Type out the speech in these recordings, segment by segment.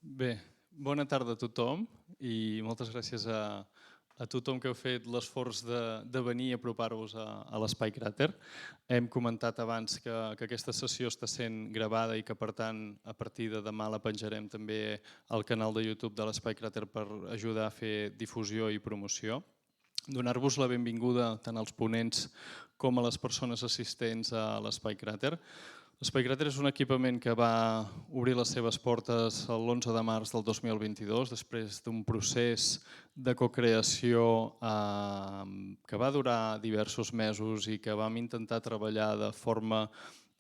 Bé, bona tarda a tothom i moltes gràcies a tothom que heu fet l'esforç de venir i apropar-vos a l'Espai Cràter. Hem comentat abans que aquesta sessió està sent gravada i que per tant a partir de demà la penjarem també al canal de YouTube de l'Espai Cràter per ajudar a fer difusió i promoció. Donar-vos la benvinguda tant als ponents com a les persones assistents a l'Espai Cràter. L'Espai Cràter és un equipament que va obrir les seves portes l'11 de març del 2022, després d'un procés de cocreació que va durar diversos mesos i que vam intentar treballar de forma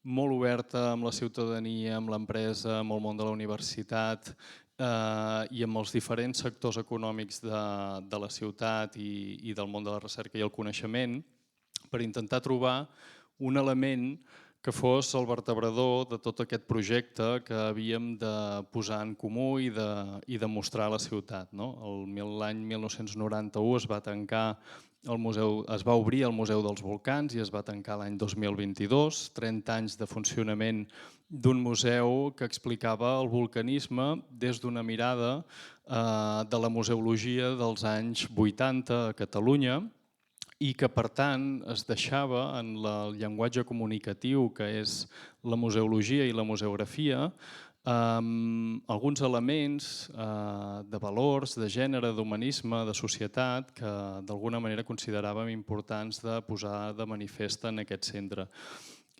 molt oberta amb la ciutadania, amb l'empresa, amb el món de la universitat i amb els diferents sectors econòmics de la ciutat i del món de la recerca i el coneixement per intentar trobar un element que fos el vertebrador de tot aquest projecte que havíem de posar en comú i de mostrar a la ciutat. L'any 1991 es va obrir el Museu dels Volcans i es va tancar l'any 2022, 30 anys de funcionament d'un museu que explicava el volcanisme des d'una mirada de la museologia dels anys 80 a Catalunya, i que per tant es deixava en el llenguatge comunicatiu que és la museologia i la museografia alguns elements de valors, de gènere, d'humanisme, de societat que d'alguna manera consideràvem importants de posar de manifest en aquest centre.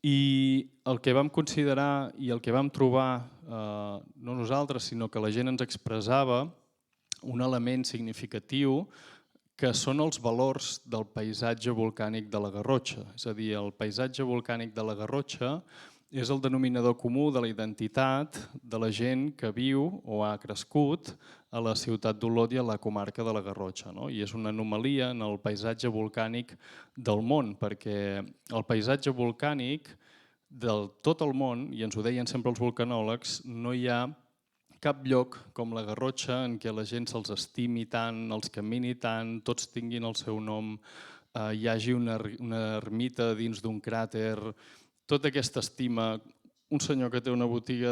I el que vam considerar i el que vam trobar, no nosaltres, sinó que la gent ens expressava, un element significatiu que són els valors del paisatge volcànic de la Garrotxa. És a dir, el paisatge volcànic de la Garrotxa és el denominador comú de la identitat de la gent que viu o ha crescut a la ciutat d'Olot i a la comarca de la Garrotxa. I és una anomalia en el paisatge volcànic del món, perquè el paisatge volcànic de tot el món, i ens ho deien sempre els vulcanòlegs, no hi ha cap lloc com la Garrotxa en què la gent se'ls estimi tant, els camini tant, tots tinguin el seu nom, hi hagi una ermita dins d'un cràter, tota aquesta estima. Un senyor que té una botiga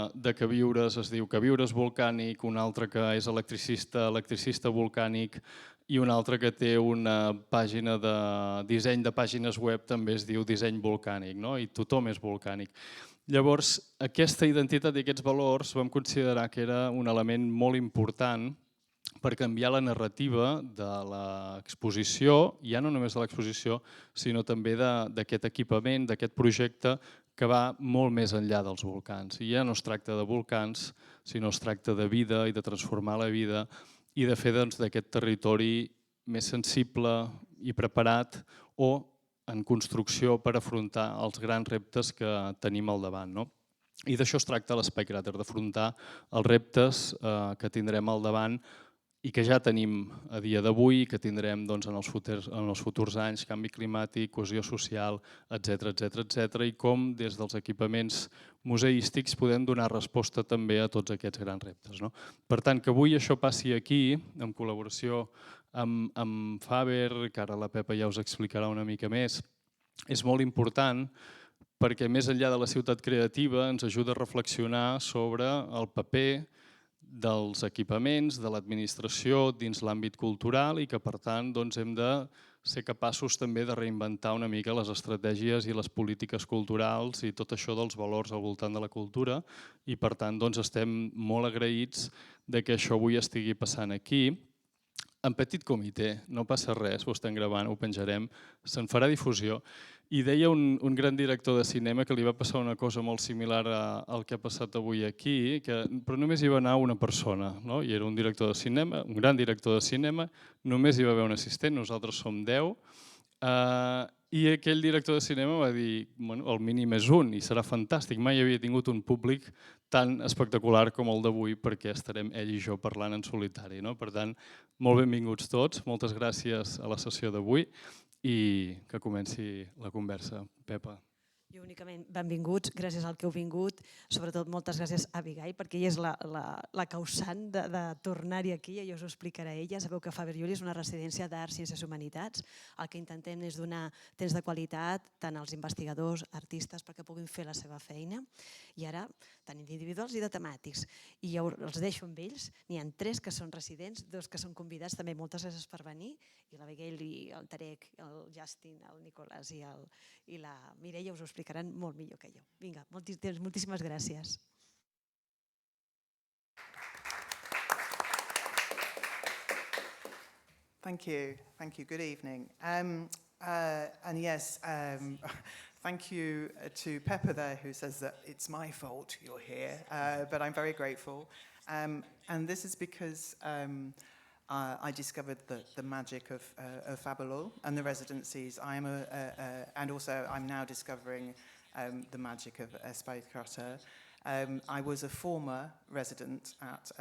de queviures es diu queviures volcànic, un altre que és electricista volcànic i un altre que té una pàgina de disseny de pàgines web també es diu disseny volcànic, i tothom és volcànic. Llavors, aquesta identitat i aquests valors vam considerar que era un element molt important per canviar la narrativa de l'exposició, ja no només de l'exposició, sinó també d'aquest equipament, d'aquest projecte que va molt més enllà dels volcans. I ja no es tracta de volcans, sinó es tracta de vida i de transformar la vida i de fer d'aquest territori més sensible i preparat o en construcció per afrontar els grans reptes que tenim al davant. I d'això es tracta l'Espai Cràter, d'afrontar els reptes que tindrem al davant i que ja tenim a dia d'avui i que tindrem en els futurs anys, canvi climàtic, cohesió social, etc. I com des dels equipaments museístics podem donar resposta també a tots aquests grans reptes. Per tant, que avui això passi aquí, en col·laboració amb Faber, que ara la Pepa ja us explicarà una mica més, és molt important perquè més enllà de la ciutat creativa ens ajuda a reflexionar sobre el paper dels equipaments, de l'administració dins l'àmbit cultural i que per tant hem de ser capaços també de reinventar una mica les estratègies i les polítiques culturals i tot això dels valors al voltant de la cultura i per tant estem molt agraïts que això avui estigui passant aquí. En petit comitè, no passa res, ho estem gravant, ho penjarem, se'n farà difusió. I deia un gran director de cinema que li va passar una cosa molt similar al que ha passat avui aquí, però només hi va anar una persona, i era un director de cinema, un gran director de cinema, només hi va haver un assistent, nosaltres som 10, i aquell director de cinema va dir el mínim és un i serà fantàstic, mai havia tingut un públic tan espectacular com el d'avui perquè estarem ell i jo parlant en solitari. Per tant, molt benvinguts tots, moltes gràcies a la sessió d'avui i que comenci la conversa. Pepa. Jo únicament, benvinguts, gràcies al que heu vingut, sobretot moltes gràcies a Abigail, perquè ella és la causant de tornar-hi aquí, i us ho explicarà ella. Sabeu que Faberllull és una residència d'Arts, Ciències i Humanitats. El que intentem és donar temps de qualitat tant als investigadors, artistes, perquè puguin fer la seva feina. I ara tenim d'individuals i de temàtics. I ja els deixo amb ells. N'hi ha 3 que són residents, 2 que són convidats. També moltes gràcies per venir. I l'Abigail i el Tarek, el Justin, el Nicolás i la Mireia us ho explicaran molt millor que jo. Vinga, moltíssimes gràcies. Thank you. Good evening. And yes, thank you to Pepper there, who says that it's my fault you're here, but I'm very grateful. And this is because I discovered the magic of Faberllull and the residencies. And also I'm now discovering the magic of Espai Cràter. I was a former resident at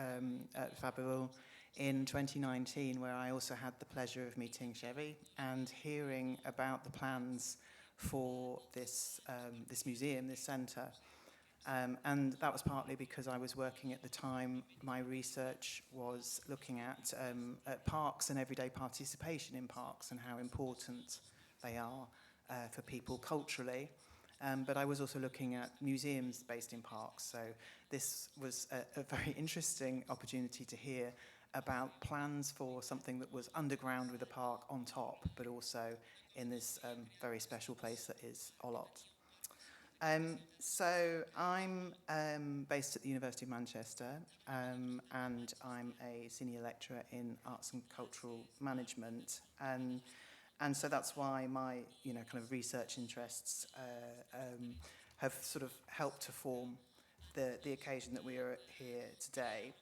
Faberllull in 2019, where I also had the pleasure of meeting Chevy and hearing about the plans for this museum, this centre. And that was partly because I was working at the time. My research was looking at parks and everyday participation in parks and how important they are for people culturally. But I was also looking at museums based in parks. So this was a very interesting opportunity to hear about plans for something that was underground with a park on top, but also in this very special place that is Olot. So I'm based at the University of Manchester, and I'm a senior lecturer in arts and cultural management, and so that's why my kind of research interests have sort of helped to form the occasion that we are here today.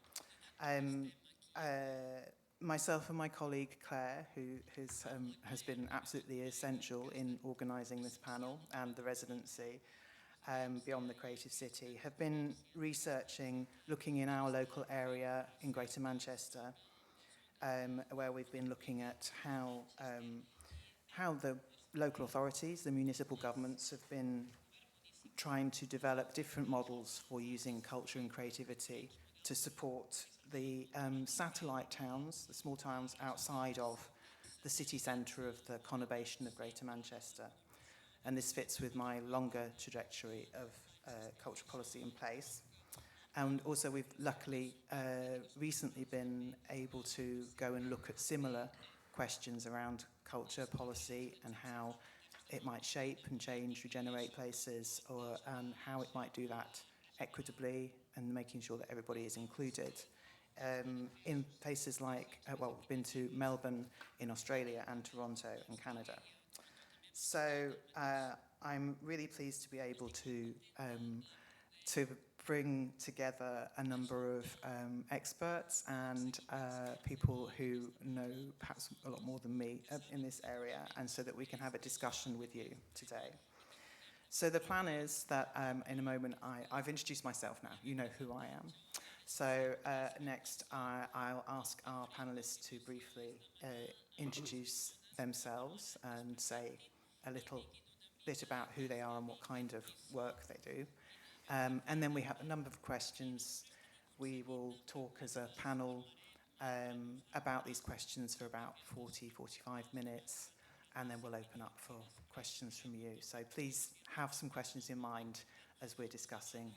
Myself and my colleague Claire, who has been absolutely essential in organising this panel and the residency, Beyond the Creative City, have been researching, looking in our local area in Greater Manchester, where we've been looking at how the local authorities, the municipal governments, have been trying to develop different models for using culture and creativity to support the satellite towns, the small towns outside of the city centre of the conurbation of Greater Manchester. And this fits with my longer trajectory of cultural policy in place. And also we've luckily recently been able to go and look at similar questions around culture policy and how it might shape and change, regenerate places, or how it might do that equitably and making sure that everybody is included. In places like, well, we've been to Melbourne in Australia and Toronto in Canada. So I'm really pleased to be able to bring together a number of experts and people who know perhaps a lot more than me in this area, and so that we can have a discussion with you today. So the plan is that in a moment, I've introduced myself now, you know who I am. So next I'll ask our panellists to briefly introduce themselves and say a little bit about who they are and what kind of work they do. And then we have a number of questions. We will talk as a panel about these questions for about 40-45 minutes, and then we'll open up for questions from you. So please have some questions in mind as we're discussing,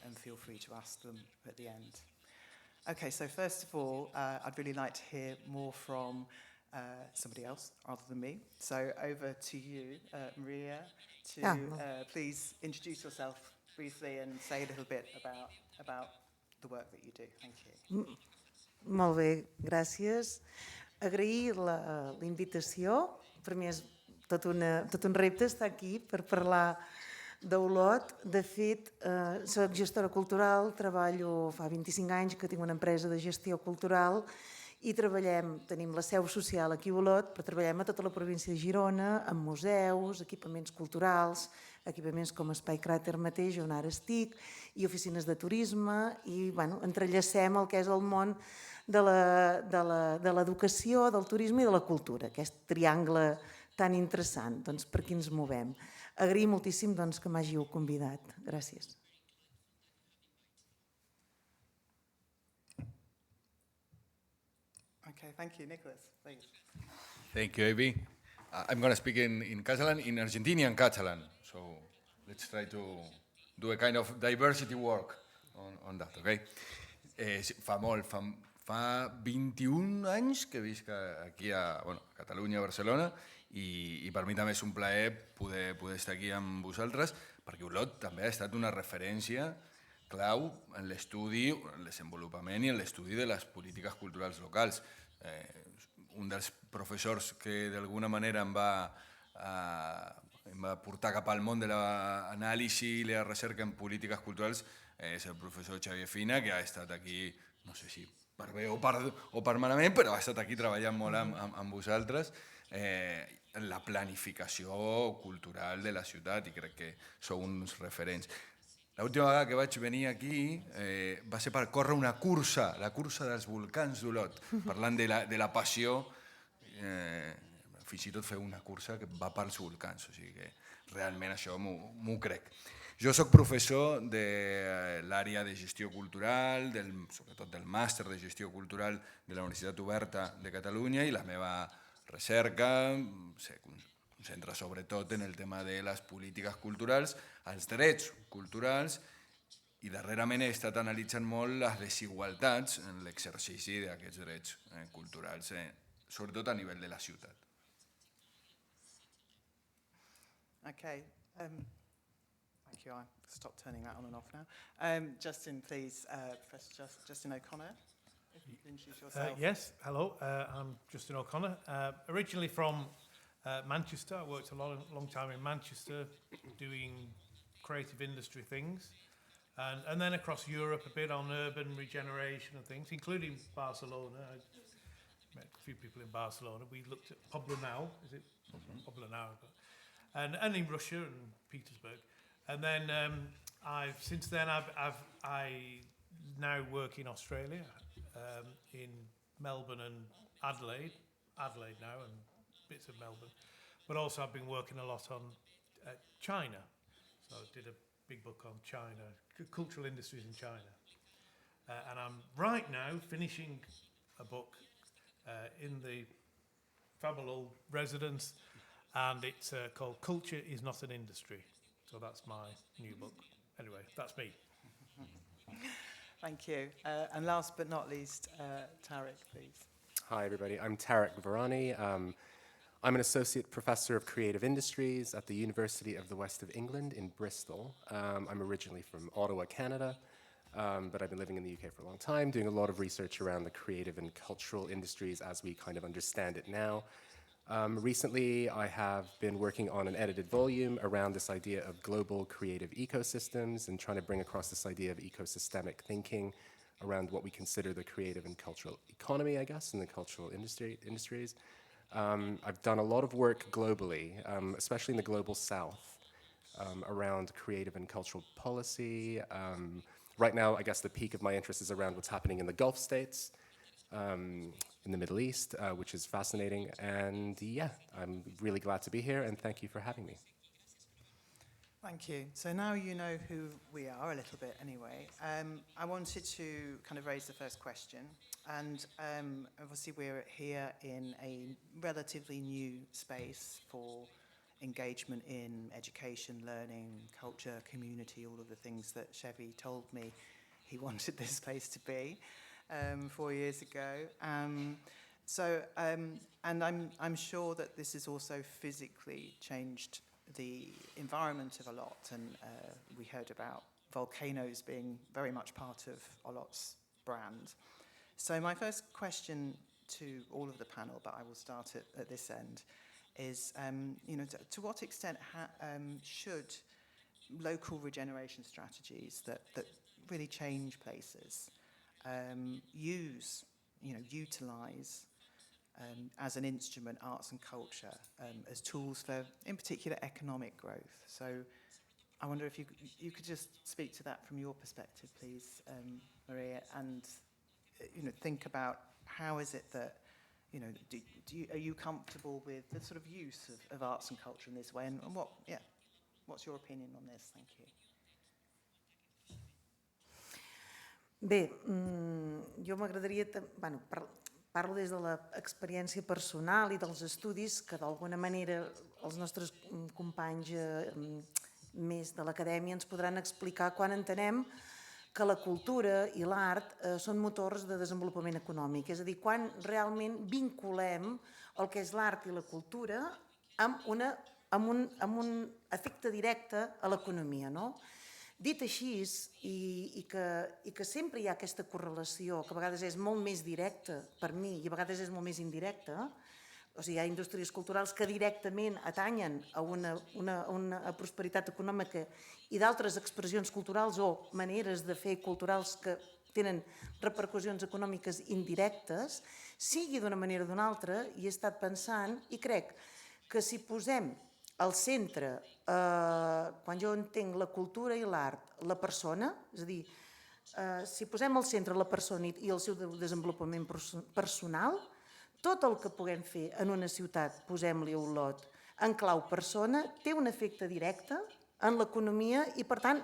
and feel free to ask them at the end. Okay, so first of all, I'd really like to hear more from somebody else other than me. So over to you, Mireia, to please introduce yourself briefly and say a little bit about the work that you do. Thank you. Molt bé, gràcies. Agrair la invitació. Per mi és tot un repte estar aquí per parlar d'Olot. De fet, soc gestora cultural, treballo fa 25 anys que tinc una empresa de gestió cultural i tenim la seu social aquí a Olot, però treballem a tota la província de Girona, amb museus, equipaments culturals, equipaments com Espai Cràter mateix, on ara estic, i oficines de turisme, i entrellacem el que és el món de l'educació, del turisme i de la cultura, aquest triangle tan interessant, doncs per qui ens movem. agrair moltíssim doncs, que m'hàgiu convidat. Gràcies. Okay, thank you. Nicolás, please. Thank you, Avi. I'm going to speak in Catalan, in Argentinian Catalan. So let's try to do a kind of diversity work on that, okay? Fa 21 anys que visc aquí a Catalunya, a Barcelona, i per mi també és un plaer poder estar aquí amb vosaltres, perquè Olot també ha estat una referència clau en l'estudi, en el desenvolupament i en l'estudi de les polítiques culturals locals. Un dels professors que d'alguna manera em va portar cap al món de l'anàlisi i la recerca en polítiques culturals és el professor Xavier Fina, que ha estat aquí, no sé si per bé o per malament, però ha estat aquí treballant molt amb vosaltres en la planificació cultural de la ciutat, i crec que sou uns referents. L'última vegada que vaig venir aquí va ser per córrer una cursa, la cursa dels volcans d'Olot, parlant de la passió, fins i tot fer una cursa que va pels volcans, o sigui que realment això m'ho crec. Jo soc professor de l'àrea de gestió cultural, sobretot del màster de gestió cultural de la Universitat Oberta de Catalunya, i la meva recerca se concentra sobretot en el tema de les polítiques culturals, els drets culturals, i darrerament he estat analitzant molt les desigualtats en l'exercici d'aquests drets culturals, sobretot a nivell de la ciutat. Okay. Thank you. I'll stop turning that on and off now. Justin, please, Professor Justin O'Connor, if you could introduce yourself. Yes, hello, I'm Justin O'Connor. Originally from Manchester. I worked a long time in Manchester doing creative industry things, and then across Europe a bit on urban regeneration and things, including Barcelona. I met a few people in Barcelona. We looked at Pobla now, is it? Pobla now, and in Russia and Petersburg. And then since then I now work in Australia, in Melbourne and Adelaide now, and bits of Melbourne. But also I've been working a lot on China. So I did a big book on China, cultural industries in China. And I'm right now finishing a book in the Faberllull residence, and it's called Culture is Not an Industry. So that's my new book. Anyway, that's me. Thank you. And last but not least, Tarek, please. Hi, everybody. I'm Tarek Varani. I'm an associate professor of creative industries at the University of the West of England in Bristol. I'm originally from Ottawa, Canada, but I've been living in the UK for a long time, doing a lot of research around the creative and cultural industries as we kind of understand it now. Recently, I have been working on an edited volume around this idea of global creative ecosystems and trying to bring across this idea of ecosystemic thinking around what we consider the creative and cultural economy, I guess, and the cultural industries. I've done a lot of work globally, especially in the global south, around creative and cultural policy. Right now, I guess the peak of my interest is around what's happening in the Gulf states, in the Middle East, which is fascinating. And yeah, I'm really glad to be here, and thank you for having me. Thank you. So now you know who we are a little bit anyway. I wanted to kind of raise the first question. And obviously we're here in a relatively new space for engagement in education, learning, culture, community, all of the things that Chevy told me he wanted this place to be 4 years ago. And I'm sure that this has also physically changed the environment of Olot, and we heard about volcanoes being very much part of Olot's brand. So my first question to all of the panel, but I will start at this end, is to what extent should local regeneration strategies that really change places utilize as an instrument, arts and culture, as tools for, in particular, economic growth. So I wonder if you could just speak to that from your perspective, please, Mireia, and think about how is it that, are you comfortable with the sort of use of arts and culture in this way, and what, yeah. What's your opinion on this? Thank you. Bé, jo m'agradaria... Parlo des de l'experiència personal i dels estudis que d'alguna manera els nostres companys més de l'acadèmia ens podran explicar quan entenem que la cultura i l'art són motors de desenvolupament econòmic. És a dir, quan realment vinculem el que és l'art i la cultura amb un efecte directe a l'economia, no? Dit així, i que sempre hi ha aquesta correlació, que a vegades és molt més directa per mi i a vegades és molt més indirecta, o sigui, hi ha indústries culturals que directament atanyen a una prosperitat econòmica i d'altres expressions culturals o maneres de fer culturals que tenen repercussions econòmiques indirectes, sigui d'una manera o d'una altra, i he estat pensant, i crec que si posem al centre, quan jo entenc la cultura i l'art, la persona, és a dir, si posem al centre la persona i el seu desenvolupament personal, tot el que puguem fer en una ciutat, posem-li Olot, en clau persona, té un efecte directe en l'economia i, per tant,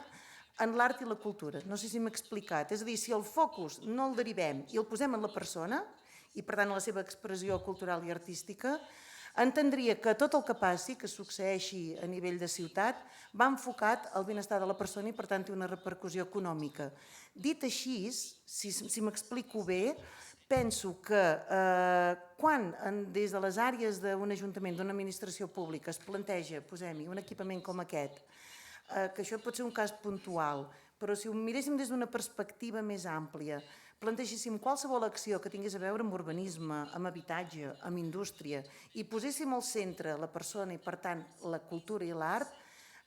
en l'art i la cultura. No sé si m'he explicat. És a dir, si el focus no el derivem i el posem en la persona, i per tant en la seva expressió cultural i artística, entendria que tot el que passi, que succeeixi a nivell de ciutat, va enfocat al benestar de la persona i per tant té una repercussió econòmica. Dit així, si m'explico bé, penso que quan des de les àrees d'un ajuntament, d'una administració pública es planteja, posem-hi, un equipament com aquest, que això pot ser un cas puntual, però si ho miréssim des d'una perspectiva més àmplia, plantegéssim qualsevol acció que tingués a veure amb urbanisme, amb habitatge, amb indústria, i poséssim al centre la persona i, per tant, la cultura i l'art,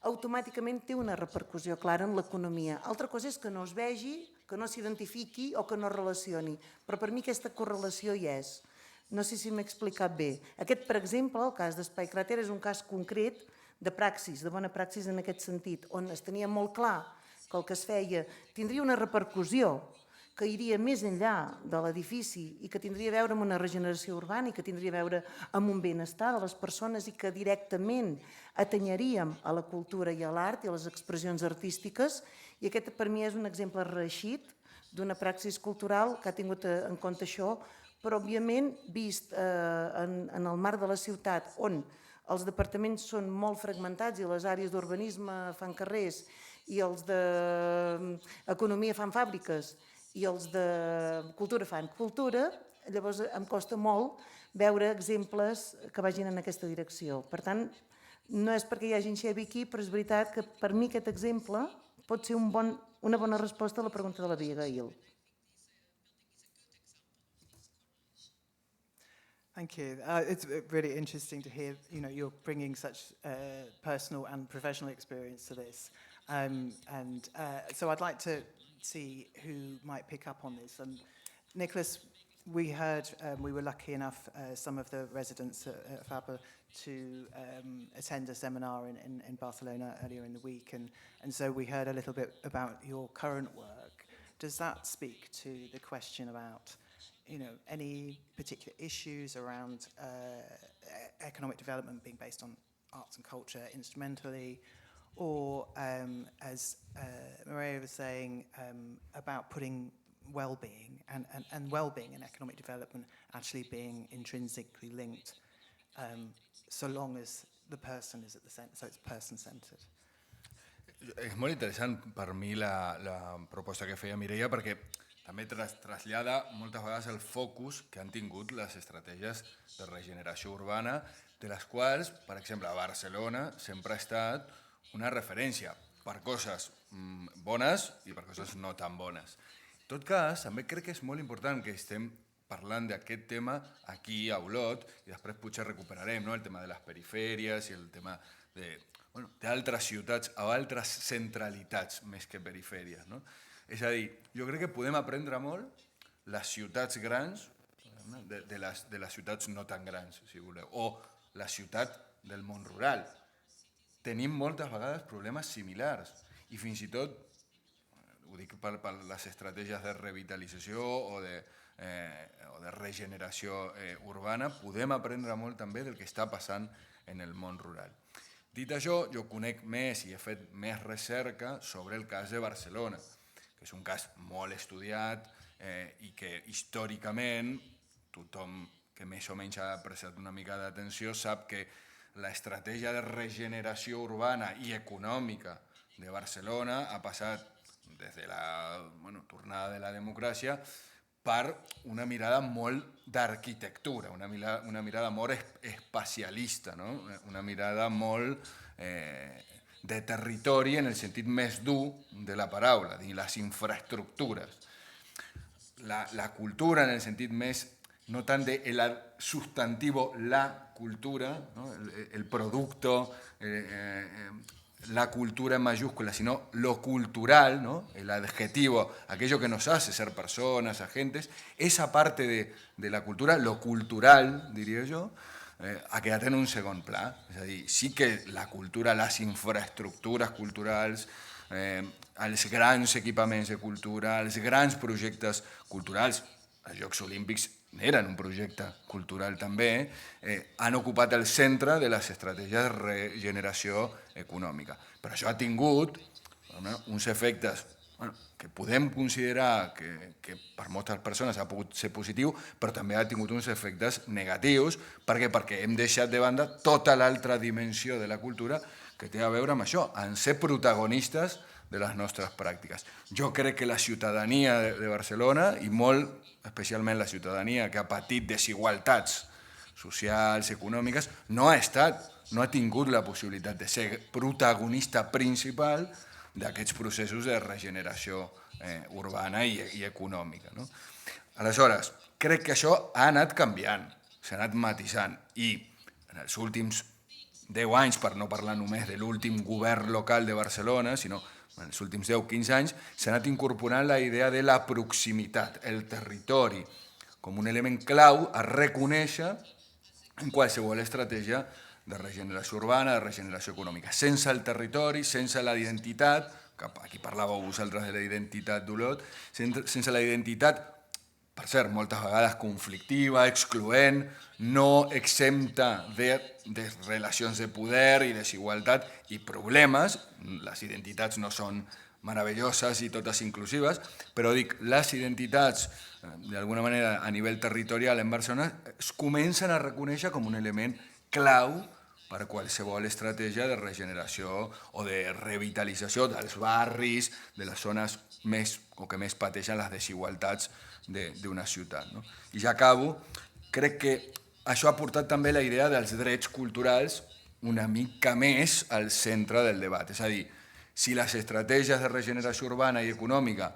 automàticament té una repercussió clara en l'economia. Altra cosa és que no es vegi, que no s'identifiqui o que no es relacioni, però per mi aquesta correlació hi és. No sé si m'he explicat bé. Aquest, per exemple, el cas d'Espai Cràter és un cas concret de praxis, de bona praxis en aquest sentit, on es tenia molt clar que el que es feia tindria una repercussió que iria més enllà de l'edifici i que tindria a veure amb una regeneració urbana i que tindria a veure amb un benestar de les persones i que directament atenyaríem a la cultura i a l'art i a les expressions artístiques, i aquest per mi és un exemple reeixit d'una praxis cultural que ha tingut en compte això, però òbviament vist en el marc de la ciutat on els departaments són molt fragmentats i les àrees d'urbanisme fan carrers i els d'economia fan fàbriques i els de cultura fan cultura, llavors em costa molt veure exemples que vagin en aquesta direcció. Per tant, no és perquè hi hagi en Xevi aquí, però és veritat que per mi aquest exemple pot ser una bona resposta a la pregunta de la Abigail. Thank you. It's really interesting to hear, you're bringing such personal and professional experience to this. So I'd like to see who might pick up on this. And Nicolás, we heard, we were lucky enough, some of the residents at Faber to attend a seminar in Barcelona earlier in the week. And so we heard a little bit about your current work. Does that speak to the question about any particular issues around economic development being based on arts and culture instrumentally, or as Mireia was saying, about putting well-being and well-being and economic development actually being intrinsically linked, so long as the person is at the centre, so it's person-centered. És molt interessant per mi la proposta que feia Mireia, perquè també trasllada moltes vegades el focus que han tingut les estratègies de regeneració urbana, de les quals, per exemple, a Barcelona sempre ha estat una referència per coses bones i per coses no tan bones. En tot cas, també crec que és molt important que estem parlant d'aquest tema aquí a Olot i després potser recuperarem el tema de les perifèries i el tema d'altres ciutats o altres centralitats més que perifèries. És a dir, jo crec que podem aprendre molt les ciutats grans de les ciutats no tan grans, si voleu, o la ciutat del món rural. Tenim moltes vegades problemes similars i fins i tot, ho dic per les estratègies de revitalització o de regeneració urbana, podem aprendre molt també del que està passant en el món rural. Dit això, jo conec més i he fet més recerca sobre el cas de Barcelona, que és un cas molt estudiat i que històricament tothom que més o menys ha prestat una mica d'atenció sap que l'estratègia de regeneració urbana i econòmica de Barcelona ha passat des de la tornada de la democràcia per una mirada molt d'arquitectura, una mirada molt espacialista, no? Una mirada molt de territori en el sentit més dur de la paraula, de les infraestructures. La cultura en el sentit més, no tant del substantivo la cultura, ¿no? El producto, la cultura en mayúscula, sino lo cultural, ¿no? El adjetivo, aquello que nos hace ser personas, agentes, esa parte de la cultura, lo cultural, diria jo, ha quedat en un segon pla. És a dir, sí que la cultura, les infraestructures culturals, els grans equipaments de cultura, els grans projectes culturals, els Jocs Olímpics eren un projecte cultural també, han ocupat el centre de les estratègies de regeneració econòmica. Però això ha tingut uns efectes que podem considerar que per moltes persones ha pogut ser positiu, però també ha tingut uns efectes negatius. Per què? Perquè hem deixat de banda tota l'altra dimensió de la cultura que té a veure amb això, en ser protagonistes de les nostres pràctiques. Jo crec que la ciutadania de Barcelona, i molt especialment la ciutadania que ha patit desigualtats socials, econòmiques, no ha tingut la possibilitat de ser protagonista principal d'aquests processos de regeneració urbana i econòmica. Aleshores, crec que això ha anat canviant, s'ha anat matisant, i en els últims 10 anys, per no parlar només de l'últim govern local de Barcelona, sinó en els últims 10-15 anys, s'ha anat incorporant la idea de la proximitat, el territori, com un element clau a reconèixer en qualsevol estratègia de regeneració urbana, de regeneració econòmica. Sense el territori, sense la identitat, aquí parlàveu vosaltres de la identitat d'Olot, sense la identitat, per cert, moltes vegades conflictiva, excloent, no exempta de relacions de poder i desigualtat i problemes. Les identitats no són meravelloses i totes inclusives, però dic, les identitats, d'alguna manera, a nivell territorial en Barcelona, es comencen a reconèixer com un element clau per qualsevol estratègia de regeneració o de revitalització dels barris, de les zones que més pateixen les desigualtats d'una ciutat. I ja acabo, crec que això ha portat també la idea dels drets culturals una mica més al centre del debat. És a dir, si les estratègies de regeneració urbana i econòmica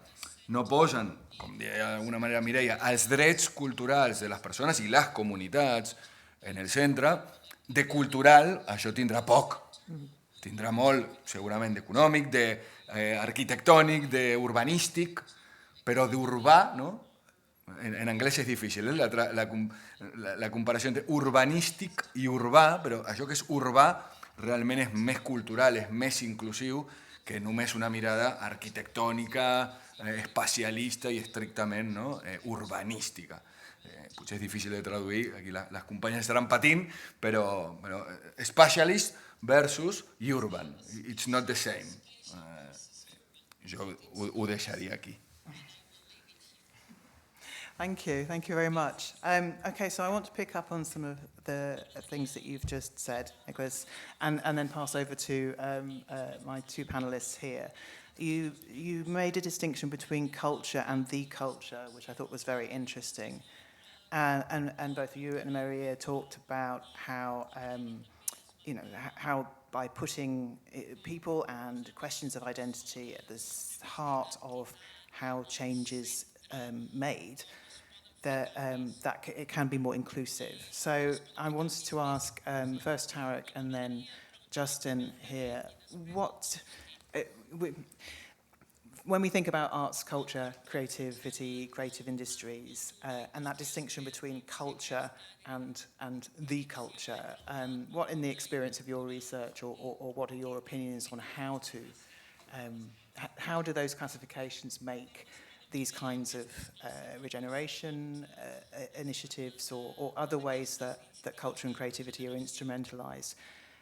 no posen, com deia d'alguna manera Mireia, els drets culturals de les persones i les comunitats en el centre, de cultural això tindrà poc. Tindrà molt, segurament, d'econòmic, d'arquitectònic, d'urbanístic, però d'urbà, no? En anglès és difícil, la comparació entre urbanístic i urbà, però això que és urbà realment és més cultural, és més inclusiu que només una mirada arquitectònica, espacialista i estrictament urbanística. Potser és difícil de traduir, aquí les companyes estaran patint, però specialist versus urban, it's not the same. Jo ho deixaria aquí. Thank you very much. Okay, so I want to pick up on some of the things that you've just said, Nicolás, and then pass over to my two panelists here. You made a distinction between culture and the culture, which I thought was very interesting. And both you and Mireia talked about how, how by putting people and questions of identity at the heart of how change is made, that it can be more inclusive. So I wanted to ask first Tarek and then Justin here, when we think about arts, culture, creativity, creative industries, and that distinction between culture and the culture, what in the experience of your research or what are your opinions on how do those classifications make these kinds of regeneration initiatives or other ways that culture and creativity are instrumentalized?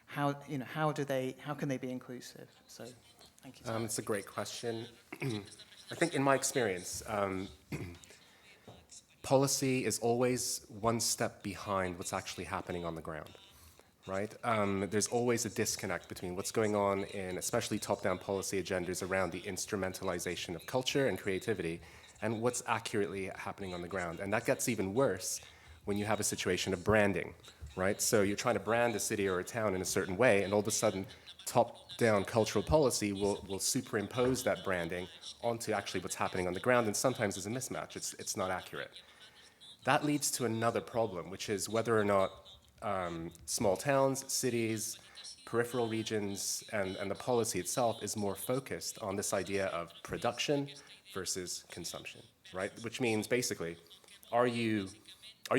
how can they be inclusive? So, thank you. It's a great question. I think in my experience, policy is always one step behind what's actually happening on the ground, right? There's always a disconnect between what's going on in especially top-down policy agendas around the instrumentalization of culture and creativity and what's accurately happening on the ground. And that gets even worse when you have a situation of branding, right? So you're trying to brand a city or a town in a certain way, and all of a sudden, top-down cultural policy will superimpose that branding onto actually what's happening on the ground, and sometimes there's a mismatch. It's not accurate. That leads to another problem, which is whether or not small towns, cities, peripheral regions, and the policy itself is more focused on this idea of production versus consumption, right? Which means basically, are you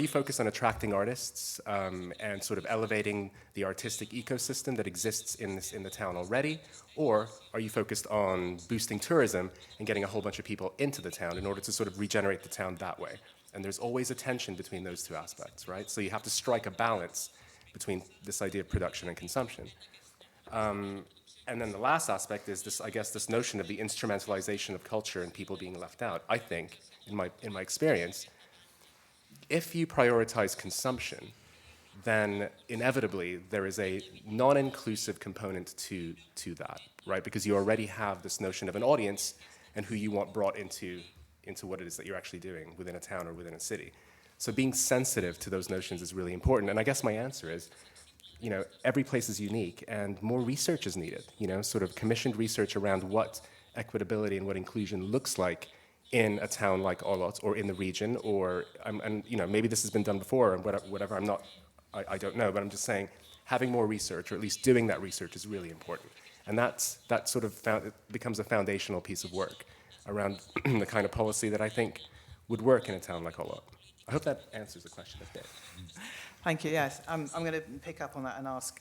focused on attracting artists and sort of elevating the artistic ecosystem that exists in the town already, or are you focused on boosting tourism and getting a whole bunch of people into the town in order to sort of regenerate the town that way? And there's always a tension between those two aspects, right? So you have to strike a balance between this idea of production and consumption. And then the last aspect is this, I guess, this notion of the instrumentalization of culture and people being left out. I think, in my experience, if you prioritize consumption, then inevitably there is a non-inclusive component to that, right? Because you already have this notion of an audience and who you want brought into what it is that you're actually doing within a town or within a city. So being sensitive to those notions is really important. And I guess my answer is, every place is unique and more research is needed, sort of commissioned research around what equitability and what inclusion looks like in a town like Olot or in the region, or, and maybe this has been done before or whatever, I don't know, but I'm just saying having more research, or at least doing that research, is really important. And that sort of it becomes a foundational piece of work around the kind of policy that I think would work in a town like Olot. I hope that answers the question a bit. Thank you. Yes, I'm going to pick up on that and ask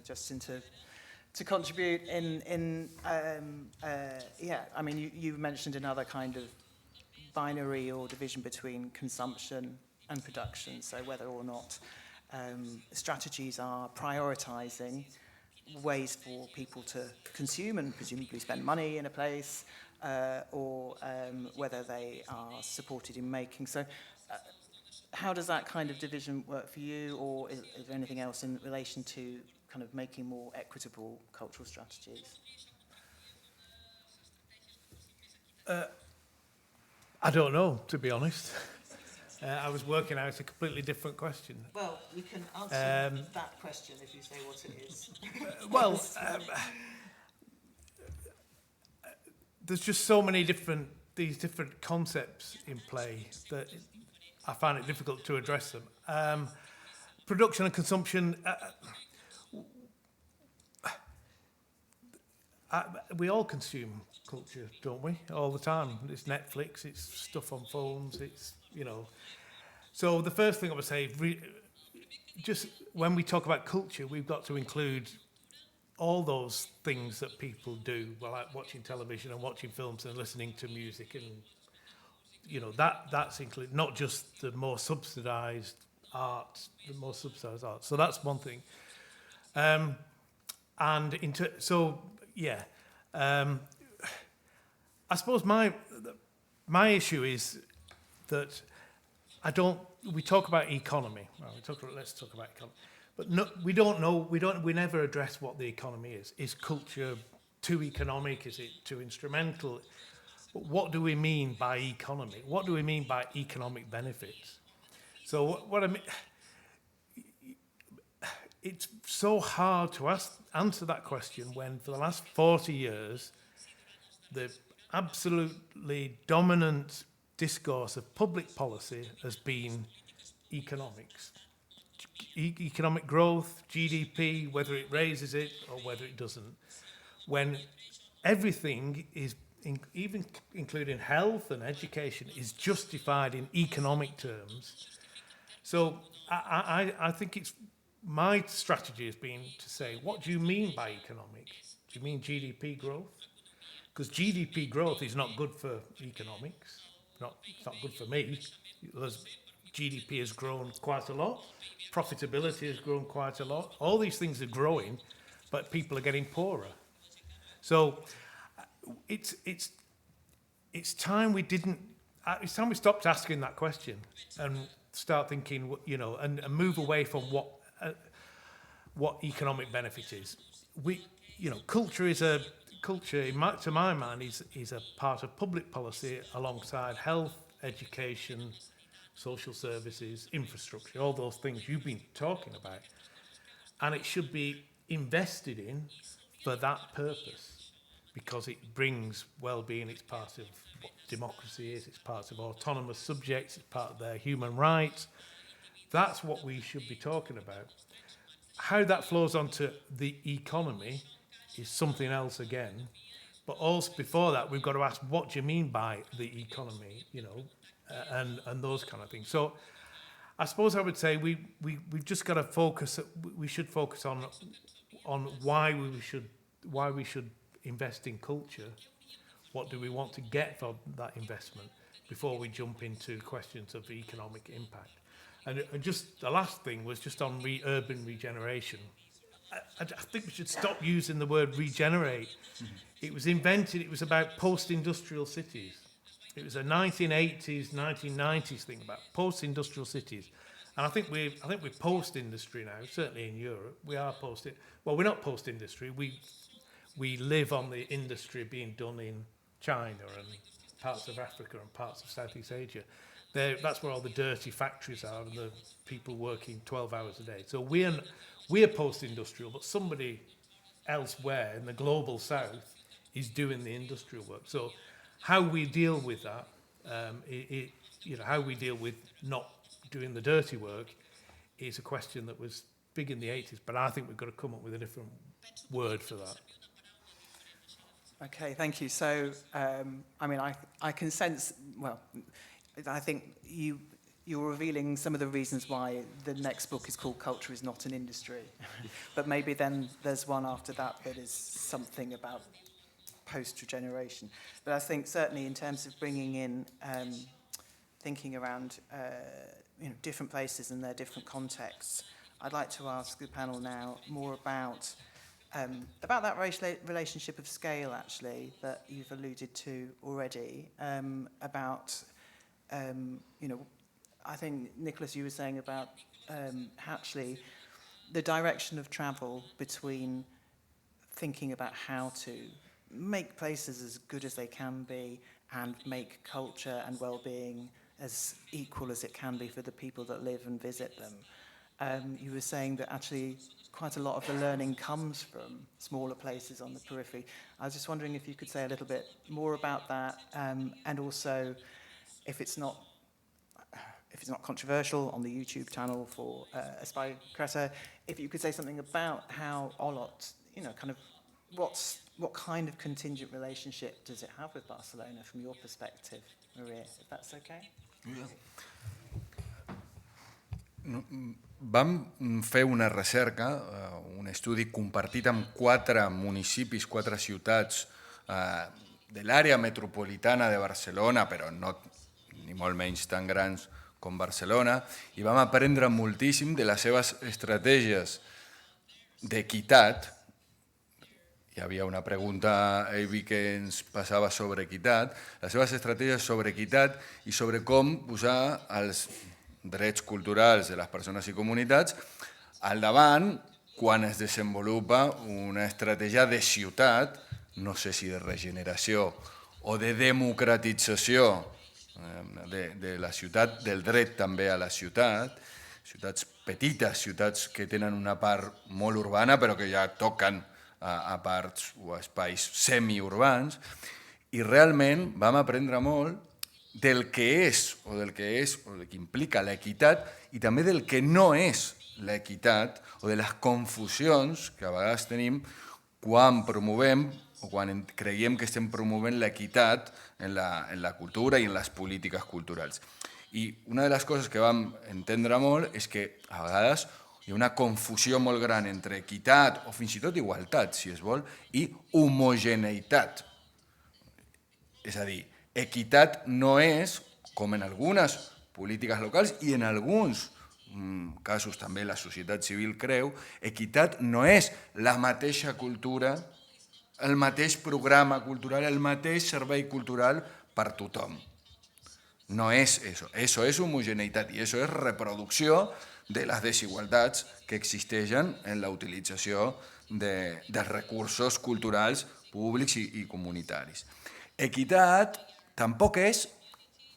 Justin to contribute yeah. I mean, you mentioned another kind of binary or division between consumption and production. So whether or not strategies are prioritizing ways for people to consume and presumably spend money in a place, or whether they are supported in making. So how does that kind of division work for you, or is there anything else in relation to kind of making more equitable cultural strategies? I don't know, to be honest. I was working out a completely different question. Well, you can answer that question if you say what it is. Well, there's just so many these different concepts in play that I find it difficult to address them. Production and consumption, we all consume culture, don't we? All the time. It's Netflix, it's stuff on phones, it's, So the first thing I would say, just when we talk about culture, we've got to include all those things that people do, like watching television and watching films and listening to music, and that's included, not just the more subsidised arts, So that's one thing. I suppose my issue is that we talk about economy. Well, let's talk about economy. But no, we never address what the economy is. Is culture too economic? Is it too instrumental? But what do we mean by economy? What do we mean by economic benefits? So what I mean, it's so hard to answer that question when for the last 40 years, the absolutely dominant discourse of public policy has been economics. Economic growth, GDP, whether it raises it or whether it doesn't. When everything is, even including health and education, is justified in economic terms. So I think my strategy has been to say, what do you mean by economic? Do you mean GDP growth? Because GDP growth is not good for economics. It's not good for me. There's GDP has grown quite a lot, profitability has grown quite a lot. All these things are growing, but people are getting poorer. So it's time we didn't. It's time we stopped asking that question and start thinking, you know, and move away from what economic benefit is. You know, culture, to my mind, is a part of public policy alongside health, education, social services, infrastructure, all those things you've been talking about. And it should be invested in for that purpose, because it brings well-being. It's part of what democracy is, it's part of autonomous subjects, it's part of their human rights. That's what we should be talking about. How that flows onto the economy is something else again. But also before that, we've got to ask, what do you mean by the economy, you know, and those kind of things. So I suppose I would say we've just got to focus. We should focus on why we should invest in culture. What do we want to get from that investment before we jump into questions of economic impact? And just the last thing was just on urban regeneration. I think we should stop using the word regenerate. It was invented. It was about post-industrial cities. It was a 1980s, 1990s thing about post-industrial cities. And I think we're post-industry now, certainly in Europe. We are well, we're not post-industry. We live on the industry being done in China and parts of Africa and parts of Southeast Asia. That's where all the dirty factories are and the people working 12 hours a day. So we're post-industrial, but somebody elsewhere in the global south is doing the industrial work. So how we deal with that, you know, how we deal with not doing the dirty work is a question that was big in the 80s, but I think we've got to come up with a different word for that. Okay, thank you. So, I mean, I can sense, well, I think you're revealing some of the reasons why the next book is called Culture is Not an Industry. But maybe then there's one after that is something about post-regeneration. But I think certainly in terms of bringing in, thinking around you know, different places and their different contexts, I'd like to ask the panel now more about that relationship of scale, actually, that you've alluded to already, about, you know, I think, Nicolás, you were saying about actually the direction of travel between thinking about how to make places as good as they can be and make culture and well-being as equal as it can be for the people that live and visit them. You were saying that actually quite a lot of the learning comes from smaller places on the periphery. I was just wondering if you could say a little bit more about that, and also if it's not controversial, on the YouTube channel for Espai Cràter, if you could say something about how Olot, you know, kind of what kind of contingent relationship does it have with Barcelona from your perspective, Mireia, if that's okay? Yeah. Vam fer una recerca, un estudi compartit amb 4 municipis, 4 ciutats de l'àrea metropolitana de Barcelona, però no, ni molt menys tan grans com Barcelona, i vam aprendre moltíssim de les seves estratègies d'equitat. Hi havia una pregunta, Evi, que ens passava sobre equitat, les seves estratègies sobre equitat i sobre com posar els drets culturals de les persones i comunitats al davant quan es desenvolupa una estratègia de ciutat, no sé si de regeneració o de democratització de la ciutat, del dret també a la ciutat, ciutats petites, ciutats que tenen una part molt urbana però que ja toquen a parts o a espais semiurbans, i realment vam aprendre molt del que és o del que implica l'equitat i també del que no és l'equitat o de les confusions que a vegades tenim quan promovem o quan creiem que estem promovent l'equitat en la cultura i en les polítiques culturals. I una de les coses que vam entendre molt és que a vegades hi ha una confusió molt gran entre equitat o fins i tot igualtat, si es vol, i homogeneïtat. És a dir, equitat no és, com en algunes polítiques locals i en alguns casos també la societat civil creu, equitat no és la mateixa cultura, el mateix programa cultural, el mateix servei cultural per tothom. No es eso, eso es homogeneïtat i eso es reproducció de les desigualtats que existeixen en la utilització dels recursos culturals públics i comunitaris. Equitat tampoc és,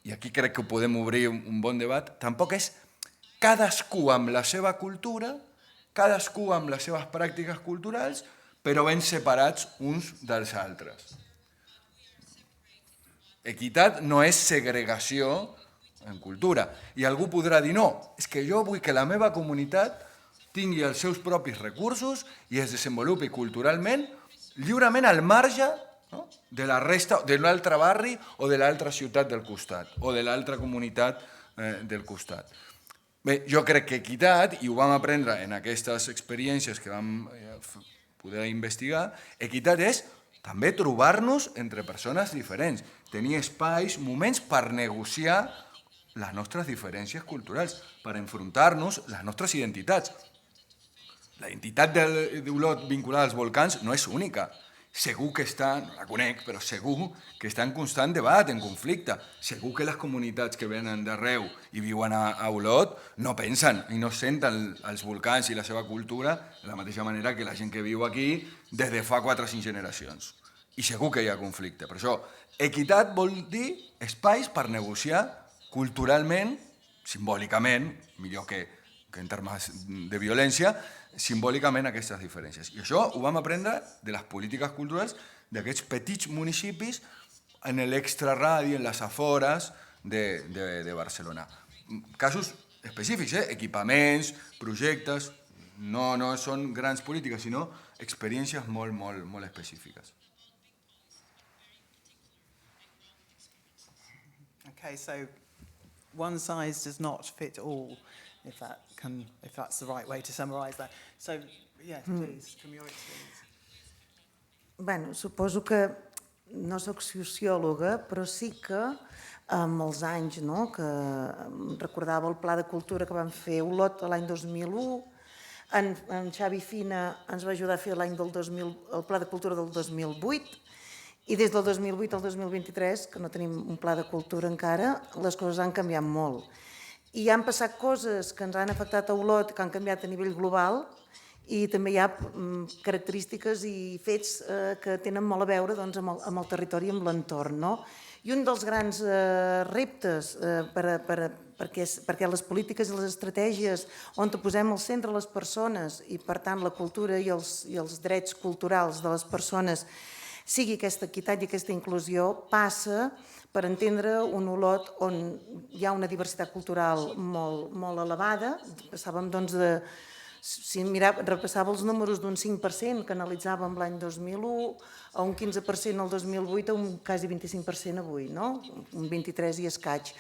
i aquí crec que podem obrir un bon debat, tampoc és cadascú amb la seva cultura, cadascú amb les seves pràctiques culturals, però ben separats uns dels altres. Equitat no és segregació en cultura. I algú podrà dir, no, és que jo vull que la meva comunitat tingui els seus propis recursos i es desenvolupi culturalment lliurement al marge de la resta, de l'altre barri o de l'altra ciutat del costat o de l'altra comunitat del costat. Bé, jo crec que equitat, i ho vam aprendre en aquestes experiències que vam poder investigar, equitat és també trobar-nos entre persones diferents, tenir espais, moments per negociar les nostres diferències culturals, per enfrontar-nos les nostres identitats. La identitat d'Olot vinculada als volcans no és única. Segur que està, no la conec, però segur que està en constant debat, en conflicte. Segur que les comunitats que venen d'arreu i viuen a Olot no pensen i no senten els volcans i la seva cultura de la mateixa manera que la gent que viu aquí des de fa 4 o 5 generacions. I segur que hi ha conflicte. Per això, equitat vol dir espais per negociar culturalment, simbòlicament, millor que en termes de violència, simbòlicament aquestes diferències. I això ho vam aprendre de les polítiques culturals d'aquests petits municipis en l'extraradi, en les afores de Barcelona. Casos específics, equipaments, projectes, no són grans polítiques, sinó experiències molt específiques. Okay, so one size does not fit all, if that's the right way to summarise that. So, yes, please, from your experience. Bé, suposo que no soc sociòloga, però sí que amb els anys, que recordava el pla de cultura que vam fer a Olot l'any 2001, en Xavi Fina ens va ajudar a fer el pla de cultura del 2008, i des del 2008 al 2023, que no tenim un pla de cultura encara, les coses han canviat molt. I han passat coses que ens han afectat a Olot, que han canviat a nivell global, i també hi ha característiques i fets que tenen molt a veure amb el territori i amb l'entorn. I un dels grans reptes perquè les polítiques i les estratègies on posem al centre les persones i, per tant, la cultura i els drets culturals de les persones sigui aquesta equitat i aquesta inclusió, passa per entendre un Olot on hi ha una diversitat cultural molt elevada. Passàvem de, si repassava els números d'un 5% que analitzàvem l'any 2001, a un 15% el 2008, a un quasi 25% avui, un 23 i escaig.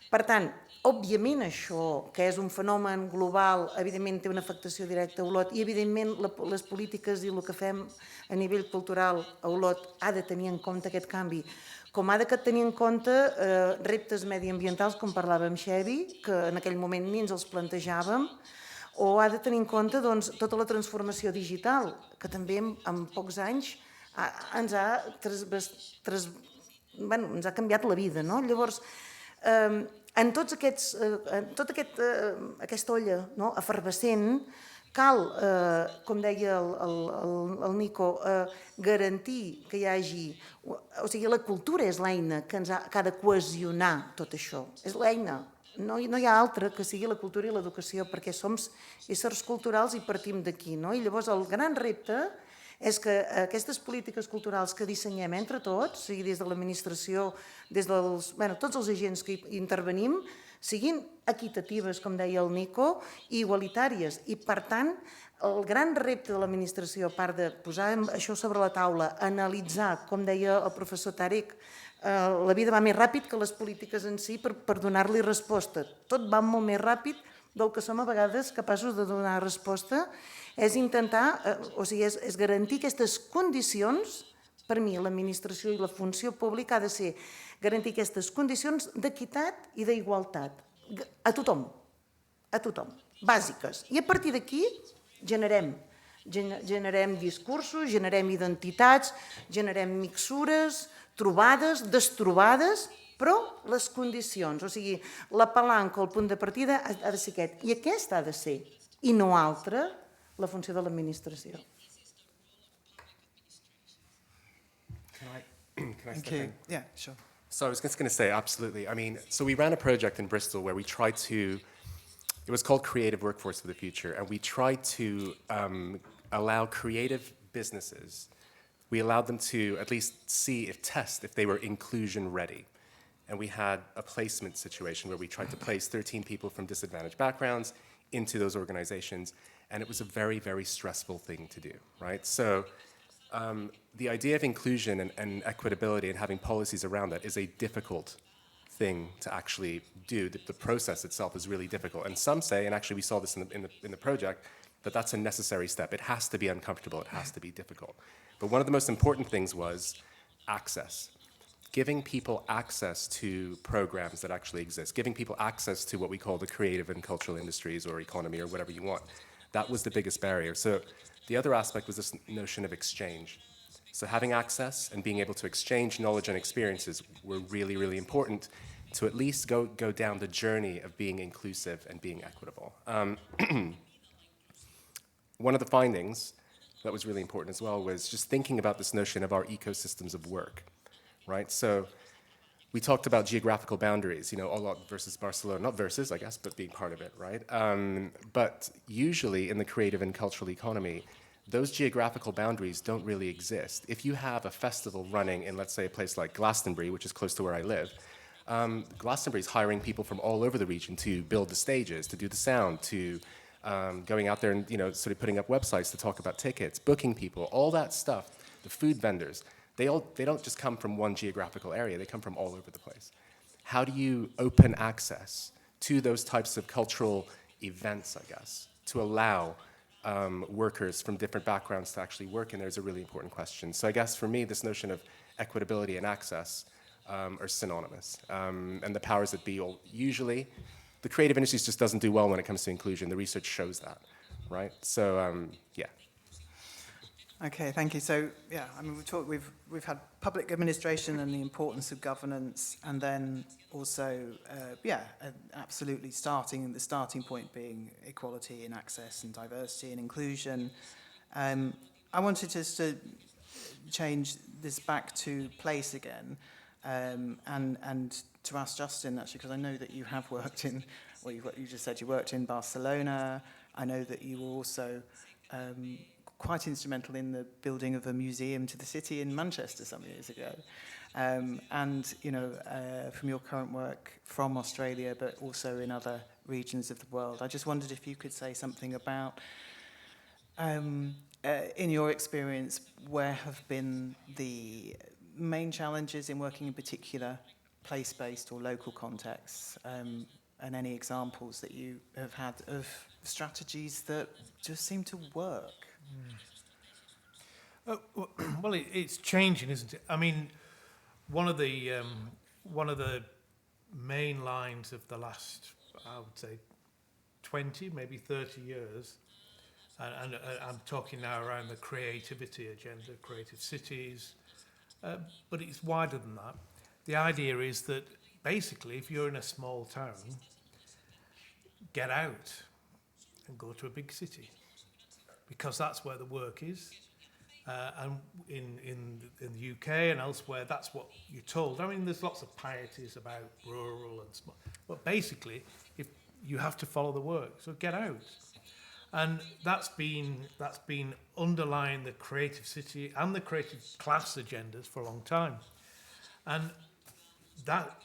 Per tant, òbviament això, que és un fenomen global, evidentment té una afectació directa a Olot i evidentment les polítiques i el que fem a nivell cultural a Olot ha de tenir en compte aquest canvi, com ha de tenir en compte reptes mediambientals, com parlava amb Xevi, que en aquell moment ni ens els plantejàvem, o ha de tenir en compte tota la transformació digital, que també en pocs anys ens ha canviat la vida. Llavors, en tota aquesta olla efervescent, cal, com deia el Nico, garantir que hi hagi... O sigui, la cultura és l'eina que ha de cohesionar tot això. És l'eina. No hi ha altra que sigui la cultura i l'educació, perquè som éssers culturals i partim d'aquí. I llavors el gran repte és que aquestes polítiques culturals que dissenyem entre tots, sigui des de l'administració, des dels... tots els agents que hi intervenim, siguin equitatives, com deia el Nico, i igualitàries. I, per tant, el gran repte de l'administració, a part de posar això sobre la taula, analitzar, com deia el professor Tarek, la vida va més ràpid que les polítiques en si per donar-li resposta. Tot va molt més ràpid del que som a vegades capaços de donar resposta. És intentar, o sigui, és garantir aquestes condicions. Per mi, l'administració i la funció pública ha de ser garantir aquestes condicions d'equitat i d'igualtat. a tothom, bàsiques. I a partir d'aquí generem discursos, generem identitats, generem mixures, trobades, destrobades, però les condicions, o sigui, la palanca o el punt de partida ha de ser aquest. I aquest ha de ser, i no altre, la funció de l'administració. Can I step Thank you. in? Yeah, sure. So I was just going to say, absolutely. I mean, so we ran a project in Bristol where we tried to, it was called Creative Workforce for the Future, and we tried to allow creative businesses, we allowed them to at least test if they were inclusion ready. And we had a placement situation where we tried to place 13 people from disadvantaged backgrounds into those organizations, and it was a very, very stressful thing to do, right? So the idea of inclusion and equitability and having policies around that is a difficult thing to actually do. The process itself is really difficult. And some say, and actually we saw this in the project, that that's a necessary step. It has to be uncomfortable. It has to be difficult. But one of the most important things was access. Giving people access to programs that actually exist. Giving people access to what we call the creative and cultural industries or economy or whatever you want. That was the biggest barrier. So the other aspect was this notion of exchange. So having access and being able to exchange knowledge and experiences were really, really important to at least go down the journey of being inclusive and being equitable. One of the findings that was really important as well was just thinking about this notion of our ecosystems of work, right? So we talked about geographical boundaries, Olot versus Barcelona, not versus, I guess, but being part of it, right? But usually in the creative and cultural economy, those geographical boundaries don't really exist. If you have a festival running in, let's say, a place like Glastonbury, which is close to where I live, Glastonbury is hiring people from all over the region to build the stages, to do the sound, to going out there and sort of putting up websites to talk about tickets, booking people, all that stuff, the food vendors, they don't just come from one geographical area, they come from all over the place. How do you open access to those types of cultural events, I guess, to allow workers from different backgrounds to actually work in there is a really important question. So I guess for me, this notion of equitability and access are synonymous. And the powers that be, usually, the creative industries just doesn't do well when it comes to inclusion. The research shows that, right? So, yeah. Okay, thank you. So, yeah, I mean, we've had public administration and the importance of governance, and then also, absolutely the starting point being equality and access and diversity and inclusion. I wanted us to change this back to place again, and to ask Justin, actually, because I know that you have worked in, well, you just said you worked in Barcelona. I know that you were also quite instrumental in the building of a museum to the city in Manchester some years ago. From your current work from Australia, but also in other regions of the world, I just wondered if you could say something about, in your experience, where have been the main challenges in working in particular place-based or local contexts, and any examples that you have had of strategies that just seem to work? Well, it's changing, isn't it? I mean, one of the main lines of the last, I would say, 20, maybe 30 years, and I'm talking now around the creativity agenda, creative cities, but it's wider than that. The idea is that basically, if you're in a small town, get out and go to a big city, because that's where the work is. And in the UK and elsewhere, that's what you're told. I mean, there's lots of pieties about rural and small, but basically, if you have to follow the work, so get out. And that's been underlying the creative city and the creative class agendas for a long time. And that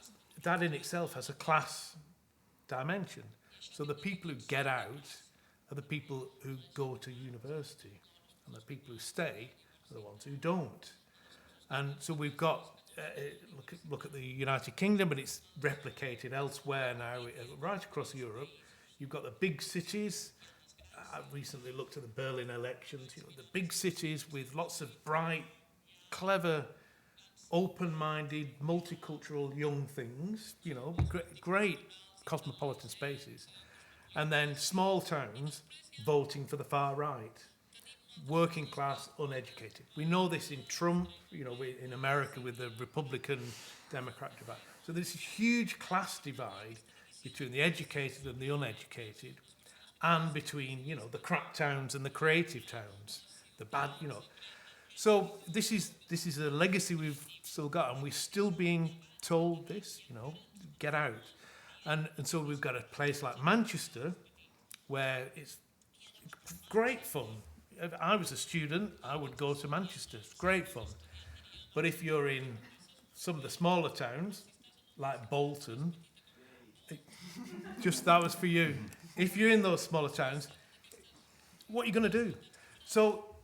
in itself has a class dimension. So the people who get out are the people who go to university, and the people who stay are the ones who don't. And so we've got, look at the United Kingdom, but it's replicated elsewhere now, right across Europe. You've got the big cities. I recently looked at the Berlin elections, the big cities with lots of bright, clever, open-minded, multicultural young things, great cosmopolitan spaces, and then small towns voting for the far right, working class, uneducated. We know this in Trump, in America with the Republican Democrat divide. So there's a huge class divide between the educated and the uneducated, and between, the crap towns and the creative towns, the bad, So this is a legacy we've still got, and we're still being told this, get out. And so we've got a place like Manchester, where it's great fun. If I was a student, I would go to Manchester. It's great fun. But if you're in some of the smaller towns, like Bolton, just that was for you. If you're in those smaller towns, what are you going to do? So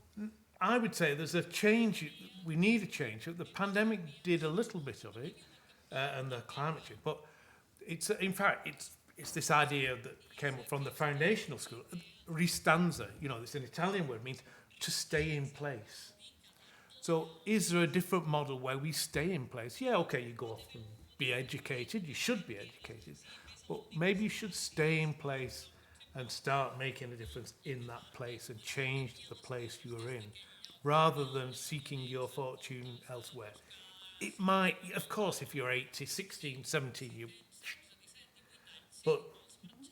I would say there's a change. We need a change. The pandemic did a little bit of it, and the climate change. But it's in fact it's this idea that came up from the foundational school. Ristanza, it's an Italian word, means to stay in place. So is there a different model where we stay in place? Yeah, okay, you go off and be educated. You should be educated. But maybe you should stay in place and start making a difference in that place and change the place you're in, rather than seeking your fortune elsewhere. It might, of course, if you're 80, 16, 17, but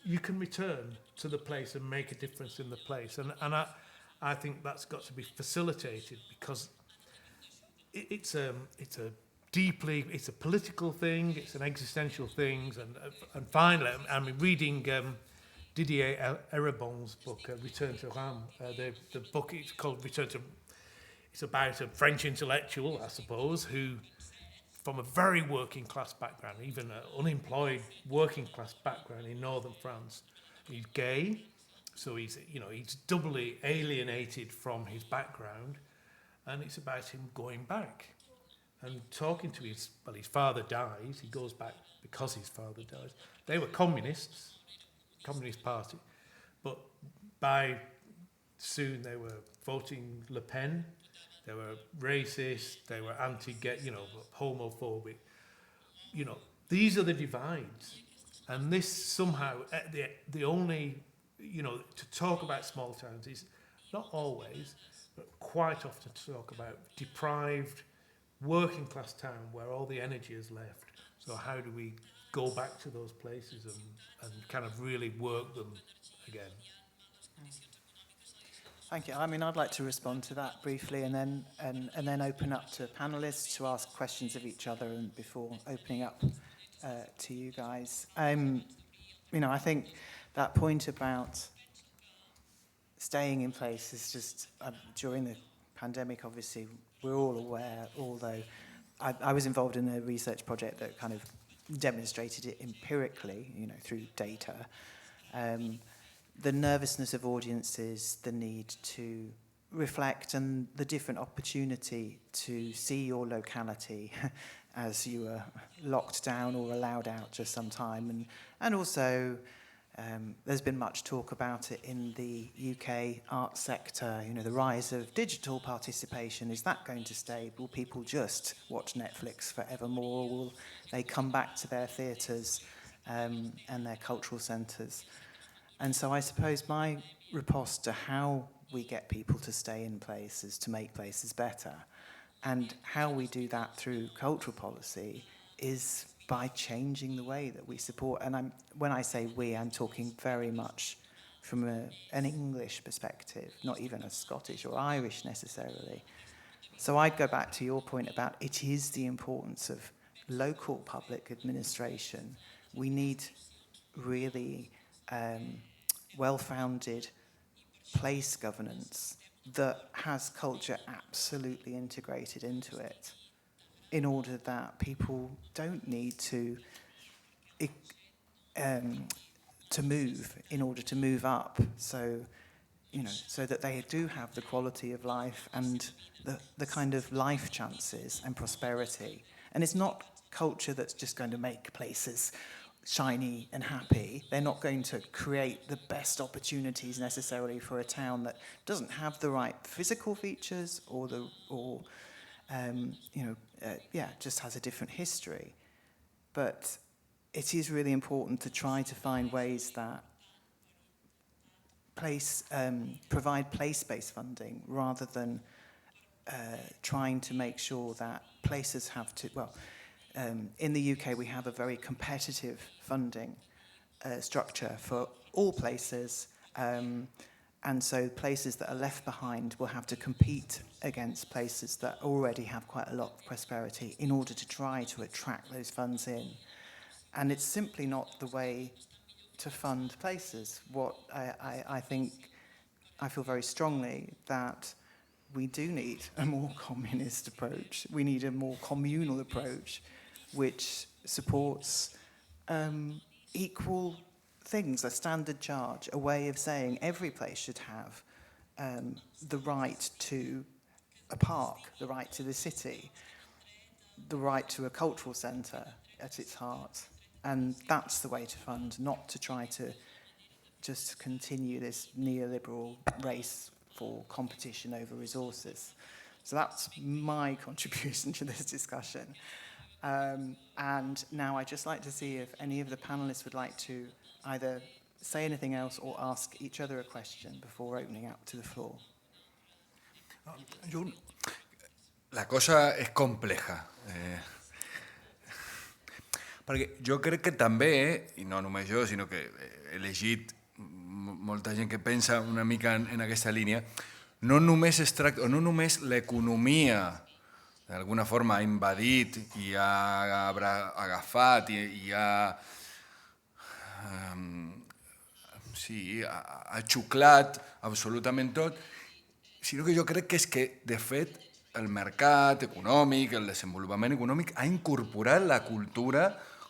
you can return to the place and make a difference in the place. And I think that's got to be facilitated, because it's a political thing, it's an existential thing. And finally, I'm reading Didier Eribon's book, Return to Rome. The book is called Return to... It's about a French intellectual, I suppose, who, from a very working class background, even an unemployed working class background in northern France, he's gay, so he's doubly alienated from his background, and it's about him going back and talking to his father dies. He goes back because his father dies. They were communists, Communist Party, but by soon they were voting Le Pen. They were racist, they were anti-gay, homophobic. These are the divides. And this somehow, the only, to talk about small towns is not always, but quite often to talk about deprived, working class town where all the energy is left. So how do we go back to those places and kind of really work them again? Thank you. I mean, I'd like to respond to that briefly, and then open up to panelists to ask questions of each other, and before opening up to you guys. I think that point about staying in place is just during the pandemic. Obviously, we're all aware. Although I was involved in a research project that kind of demonstrated it empirically, through data. The nervousness of audiences, the need to reflect, and the different opportunity to see your locality as you were locked down or allowed out just some time. And also, there's been much talk about it in the UK art sector, the rise of digital participation. Is that going to stay? Will people just watch Netflix forevermore, or will they come back to their theatres and their cultural centres? And so I suppose my riposte to how we get people to stay in places, to make places better, and how we do that through cultural policy, is by changing the way that we support. And when I say we, I'm talking very much from an English perspective, not even a Scottish or Irish necessarily. So I'd go back to your point about it is the importance of local public administration. We need really well-founded place governance that has culture absolutely integrated into it, in order that people don't need to move in order to move up. So, so that they do have the quality of life and the kind of life chances and prosperity. And it's not culture that's just going to make places shiny and happy. They're not going to create the best opportunities necessarily for a town that doesn't have the right physical features just has a different history. But it is really important to try to find ways that provide place-based funding rather than trying to make sure that places have to, in the UK we have a very competitive funding structure for all places, and so places that are left behind will have to compete against places that already have quite a lot of prosperity in order to try to attract those funds in. And it's simply not the way to fund places. What I think, I feel very strongly that we do need a more communist approach. We need a more communal approach which supports equal things, a standard charge, a way of saying every place should have the right to a park, the right to the city, the right to a cultural centre at its heart. And that's the way to fund, not to try to just continue this neoliberal race for competition over resources. So that's my contribution to this discussion. And now I'd just like to see if any of the panelists would like to either say anything else or ask each other a question before opening up to the floor. La cosa és compleja. Perquè jo crec que també, i no només jo, sinó que he llegit molta gent que pensa una mica en aquesta línia, no només es tracta, o no només l'economia d'alguna forma ha invadit i ha agafat i ha xuclat absolutament tot, sinó que jo crec que és que, de fet, el mercat econòmic, el desenvolupament econòmic ha incorporat la cultura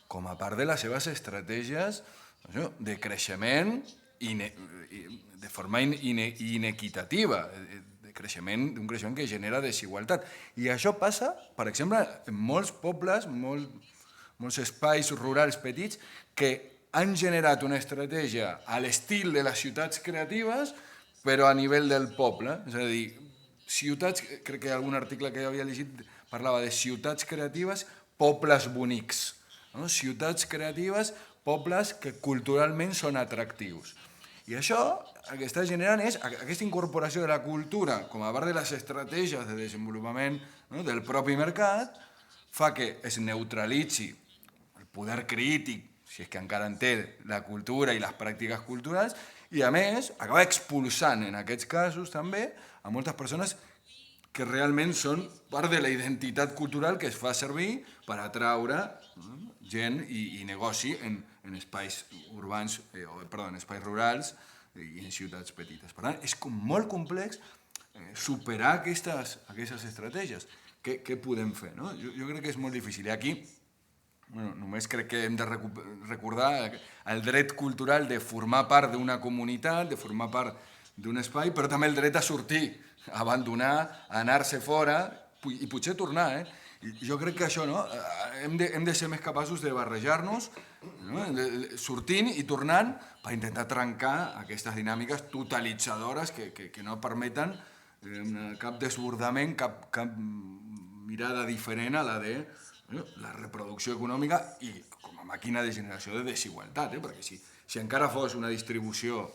com a part de les seves estratègies de creixement de forma inequitativa, d'un creixement que genera desigualtat. I això passa, per exemple, en molts pobles, molts espais rurals petits que han generat una estratègia a l'estil de les ciutats creatives, però a nivell del poble. És a dir, ciutats, crec que algun article que jo havia llegit parlava de ciutats creatives, pobles bonics. Ciutats creatives, pobles que culturalment són atractius. I això el que està generant és aquesta incorporació de la cultura com a part de les estratègies de desenvolupament del propi mercat, fa que es neutralitzi el poder crític, si és que encara en té la cultura i les pràctiques culturals, i a més acaba expulsant en aquests casos també a moltes persones que realment són part de la identitat cultural que es fa servir per atraure gent i negoci en espais urbans, en espais rurals i en ciutats petites. Per tant, és com molt complex superar aquestes estratègies. Què podem fer? Jo crec que és molt difícil. I aquí només crec que hem de recordar el dret cultural de formar part d'una comunitat, de formar part d'un espai, però també el dret a sortir, a abandonar, a anar-se fora i potser tornar. Jo crec que això hem de ser més capaços de barrejar-nos, sortint i tornant per intentar trencar aquestes dinàmiques totalitzadores que no permeten cap desbordament, cap mirada diferent a la de la reproducció econòmica i com a màquina de generació de desigualtat, perquè si encara fos una distribució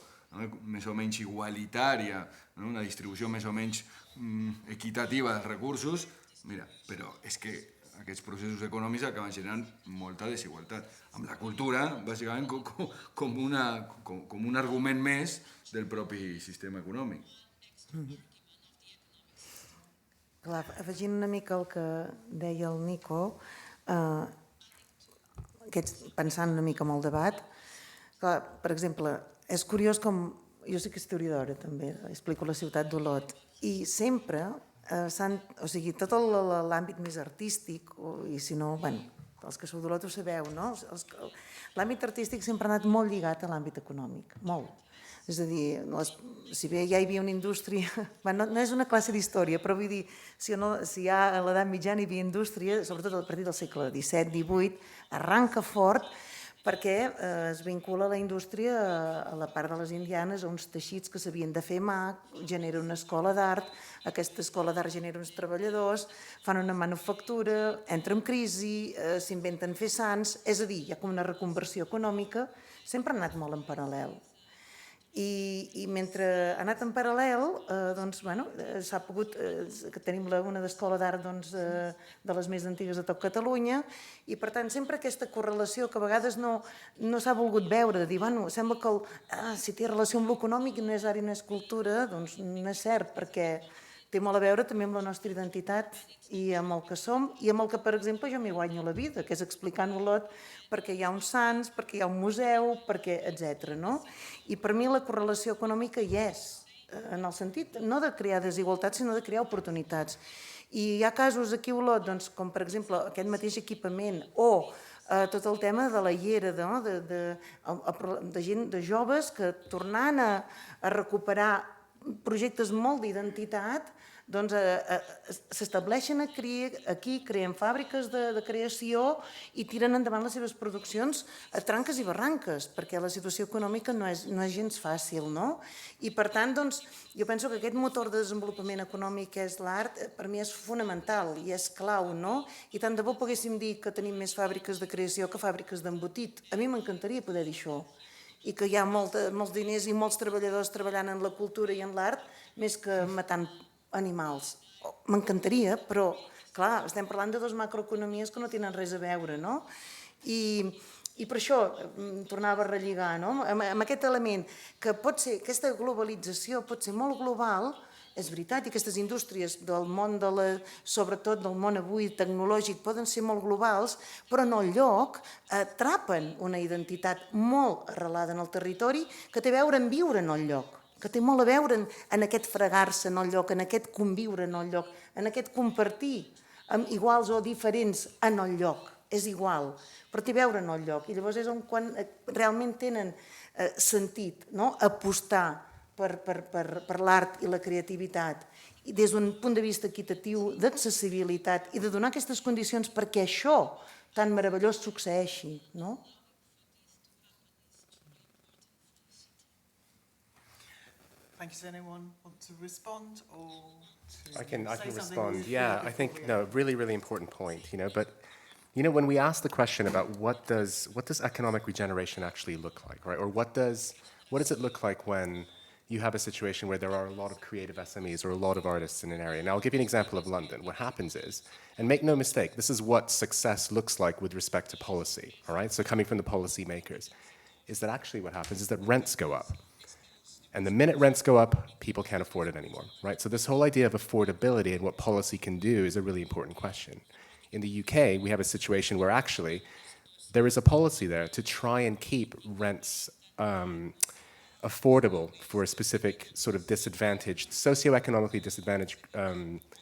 més o menys igualitària, una distribució més o menys equitativa dels recursos, mira, però és que aquests processos econòmics acaben generant molta desigualtat. Amb la cultura, bàsicament, com un argument més del propi sistema econòmic. Clar, afegint una mica el que deia el Nico, pensant una mica en el debat, clar, per exemple, és curiós com... Jo sé que és historiadora també, explico la ciutat d'Olot, i sempre, o sigui, tot l'àmbit més artístic, i si no, bé, els que sou d'Olot ho sabeu, no? L'àmbit artístic sempre ha anat molt lligat a l'àmbit econòmic, molt. És a dir, si bé ja hi havia una indústria, no és una classe d'història, però vull dir, si ja a l'edat mitjana hi havia indústria, sobretot a partir del segle XVII-XVIII, arranca fort, perquè es vincula la indústria a la part de les indianes, a uns teixits que s'havien de fer a mà, genera una escola d'art, aquesta escola d'art genera uns treballadors, fan una manufactura, entra en crisi, s'inventen fer sants, és a dir, hi ha com una reconversió econòmica, sempre ha anat molt en paral·lel. I mentre ha anat en paral·lel, s'ha pogut, que tenim una d'escola d'art de les més antigues de tot Catalunya, i per tant sempre aquesta correlació que a vegades no s'ha volgut veure, de dir, sembla que si té relació amb l'econòmic i no és art i no és cultura, doncs no és cert, perquè té molt a veure també amb la nostra identitat i amb el que som i amb el que, per exemple, jo m'hi guanyo la vida, que és explicar en Olot perquè hi ha uns sants, perquè hi ha un museu, etc. I per mi la correlació econòmica hi és, en el sentit no de crear desigualtats, sinó de crear oportunitats. I hi ha casos aquí a Olot, com per exemple aquest mateix equipament o tot el tema de la llera, de gent, de joves que tornant a recuperar projectes molt d'identitat, s'estableixen aquí, creen fàbriques de creació i tiren endavant les seves produccions a tranques i barranques, perquè la situació econòmica no és gens fàcil, no? I per tant, jo penso que aquest motor de desenvolupament econòmic que és l'art, per mi és fonamental i és clau, no? I tant de bo poguéssim dir que tenim més fàbriques de creació que fàbriques d'embotit. A mi m'encantaria poder dir això. I que hi ha molts diners i molts treballadors treballant en la cultura i en l'art més que matant animals. M'encantaria, però, clar, estem parlant de dues macroeconomies que no tenen res a veure, no? I per això tornava a relligar, no? Amb aquest element que pot ser, aquesta globalització pot ser molt global, és veritat, i aquestes indústries del món, sobretot del món avui tecnològic, poden ser molt globals, però en el lloc atrapen una identitat molt arrelada en el territori que té a veure amb viure en el lloc, que té molt a veure en aquest fregar-se en el lloc, en aquest conviure en el lloc, en aquest compartir amb iguals o diferents en el lloc. És igual, però té a veure en el lloc. I llavors és quan realment tenen sentit apostar per l'art i la creativitat i des d'un punt de vista equitatiu, d'accessibilitat i de donar aquestes condicions perquè això tan meravellós succeeixi, no? Thank you. Does anyone want to respond or to I can say something? respond. Yeah, I think, no, really, really important point, but when we ask the question about what does economic regeneration actually look like, right? Or what does it look like when you have a situation where there are a lot of creative SMEs or a lot of artists in an area? Now, I'll give you an example of London. What happens is, and make no mistake, this is what success looks like with respect to policy, all right? So coming from the policy makers, is that actually what happens is that rents go up. And the minute rents go up, people can't afford it anymore, right? So this whole idea of affordability and what policy can do is a really important question. In the UK, we have a situation where actually there is a policy there to try and keep rents affordable for a specific sort of disadvantaged, socioeconomically disadvantaged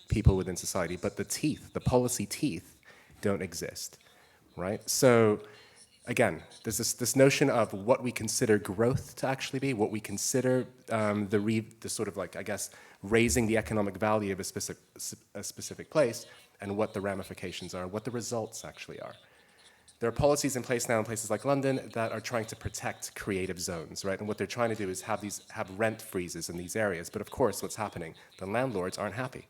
people within society, but the policy teeth don't exist, right? So again, there's this notion of what we consider growth to actually be, what we consider the sort of like, I guess, raising the economic value of a specific place, and what the ramifications are, what the results actually are. There are policies in place now in places like London that are trying to protect creative zones, right? And what they're trying to do is have rent freezes in these areas. But of course, what's happening? The landlords aren't happy,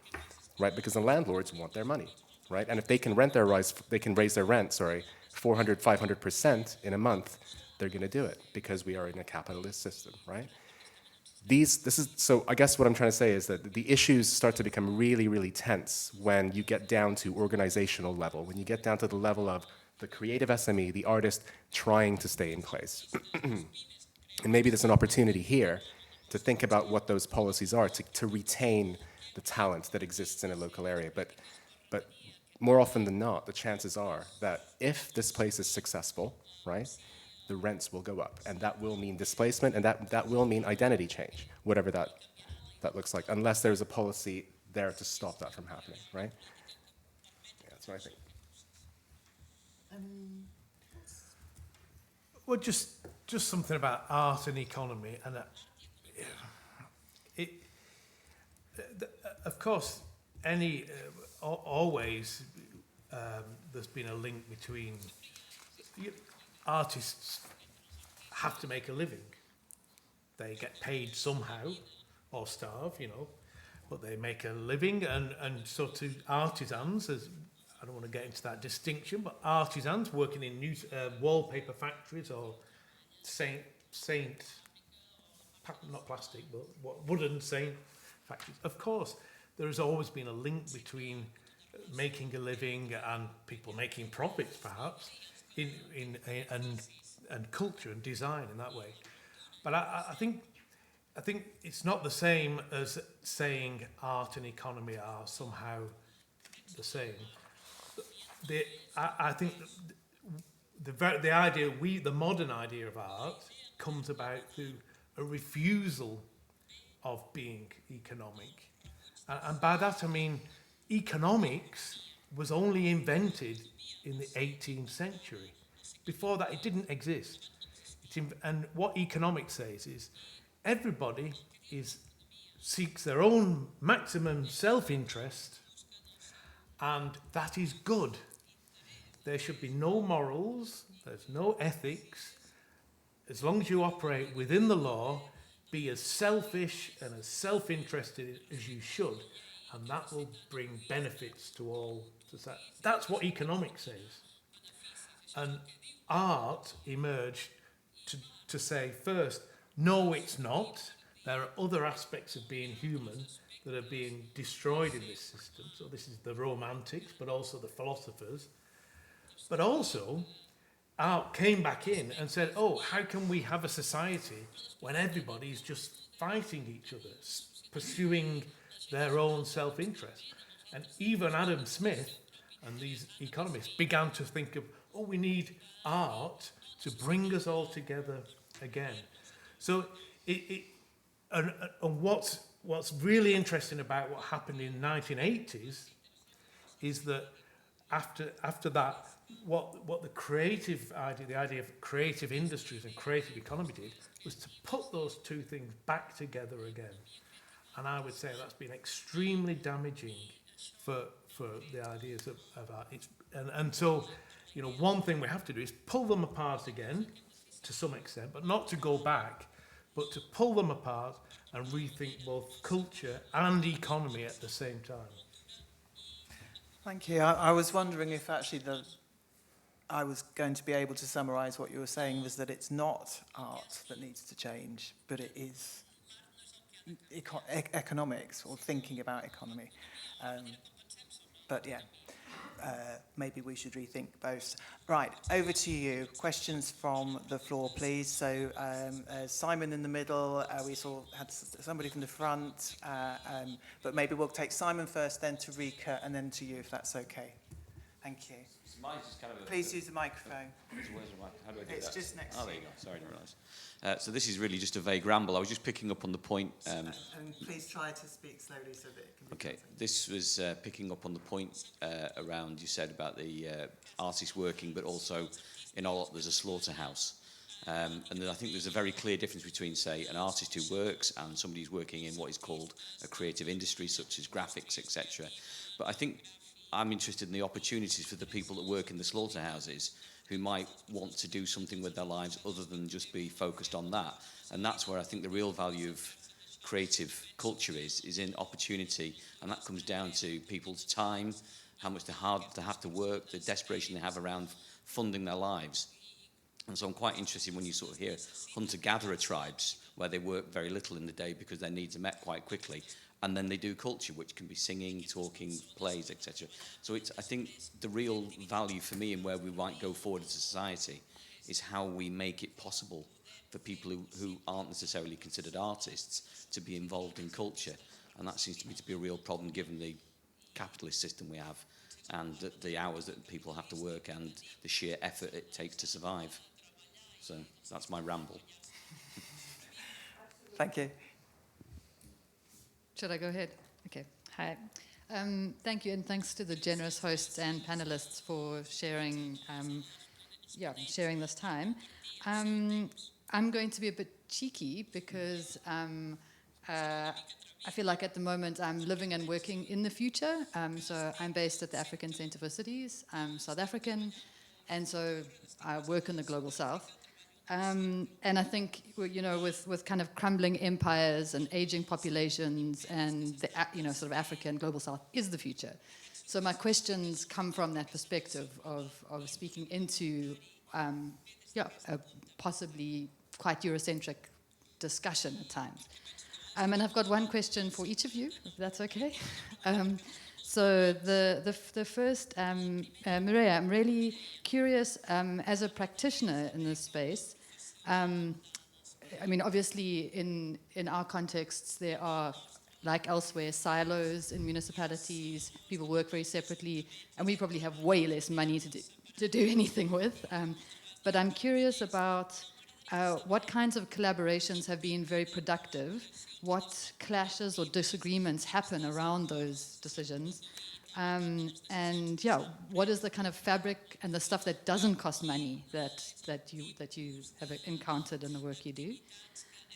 right? Because the landlords want their money, right? And if they can raise their rent, 400, 500% in a month, they're going to do it because we are in a capitalist system, right? So I guess what I'm trying to say is that the issues start to become really, really tense when you get down to organizational level, when you get down to the level of the creative SME, the artist trying to stay in place. And maybe there's an opportunity here to think about what those policies are to retain the talent that exists in a local area. But more often than not, the chances are that if this place is successful, right, the rents will go up, and that will mean displacement, and that will mean identity change, whatever that looks like, unless there's a policy there to stop that from happening, right? Yeah, that's what I think. Well, just something about art and economy, and of course, always there's been a link between artists have to make a living. They get paid somehow, or starve, you know, but they make a living, and so to artisans, as I don't want to get into that distinction, but artisans working in wallpaper factories or not plastic, but wooden saint factories. Of course, there has always been a link between making a living and people making profits, perhaps, and culture and design in that way. But I think it's not the same as saying art and economy are somehow the same. I think the idea, the modern idea of art comes about through a refusal of being economic. And by that I mean economics was only invented in the 18th century. Before that it didn't exist. And what economics says is everybody seeks their own maximum self-interest, and that is good. There should be no morals, there's no ethics. As long as you operate within the law, be as selfish and as self-interested as you should, and that will bring benefits to all society. That's what economics says. And art emerged to say first, no, it's not. There are other aspects of being human that are being destroyed in this system. So this is the romantics, but also the philosophers. But also, art came back in and said, oh, how can we have a society when everybody's just fighting each other, pursuing their own self-interest? And even Adam Smith and these economists began to think of, oh, we need art to bring us all together again. So and what's really interesting about what happened in the 1980s is that after that, what the creative idea, the idea of creative industries and creative economy did was to put those two things back together again. And I would say that's been extremely damaging for the ideas of art. And so, you know, one thing we have to do is pull them apart again to some extent, but not to go back, but to pull them apart and rethink both culture and economy at the same time. Thank you. I was wondering if actually I was going to be able to summarise what you were saying was that it's not art that needs to change, but it is economics or thinking about economy. But yeah, maybe we should rethink both. Right, over to you. Questions from the floor, please. So Simon in the middle, we had somebody from the front, but maybe we'll take Simon first, then to Rika, and then to you, if that's okay. Thank you. Please use the microphone. How do I do it's that? Just next to you. There you go. Sorry, I didn't realise. So this is really just a vague ramble. I was just picking up on the point. And please try to speak slowly so that it can be Okay, translated. this was picking up on the point around you said about the artists working, but also in Olot there's a slaughterhouse. And then I think there's a very clear difference between, say, an artist who works and somebody who's working in what is called a creative industry, such as graphics, etc. But I think I'm interested in the opportunities for the people that work in the slaughterhouses who might want to do something with their lives other than just be focused on that. And that's where I think the real value of creative culture is in opportunity, and that comes down to people's time, how much they have to work, the desperation they have around funding their lives. And so I'm quite interested when you sort of hear hunter-gatherer tribes where they work very little in the day because their needs are met quite quickly, and then they do culture, which can be singing, talking, plays, etc. So I think the real value for me and where we might go forward as a society is how we make it possible for people who aren't necessarily considered artists to be involved in culture. And that seems to me to be a real problem given the capitalist system we have and the hours that people have to work and the sheer effort it takes to survive. So that's my ramble. Thank you. Should I go ahead? Okay. Hi. Thank you, and thanks to the generous hosts and panelists for sharing this time. I'm going to be a bit cheeky because I feel like at the moment I'm living and working in the future. So I'm based at the African Centre for Cities. I'm South African, and so I work in the global south. And I think, with kind of crumbling empires and aging populations and the sort of Africa and global south is the future. So my questions come from that perspective of speaking into a possibly quite Eurocentric discussion at times. And I've got one question for each of you, if that's okay. So the first, Mireia, I'm really curious, as a practitioner in this space, obviously in our contexts there are, like elsewhere, silos in municipalities, people work very separately, and we probably have way less money to do anything with. But I'm curious about what kinds of collaborations have been very productive, what clashes or disagreements happen around those decisions, and what is the kind of fabric and the stuff that doesn't cost money that you have encountered in the work you do.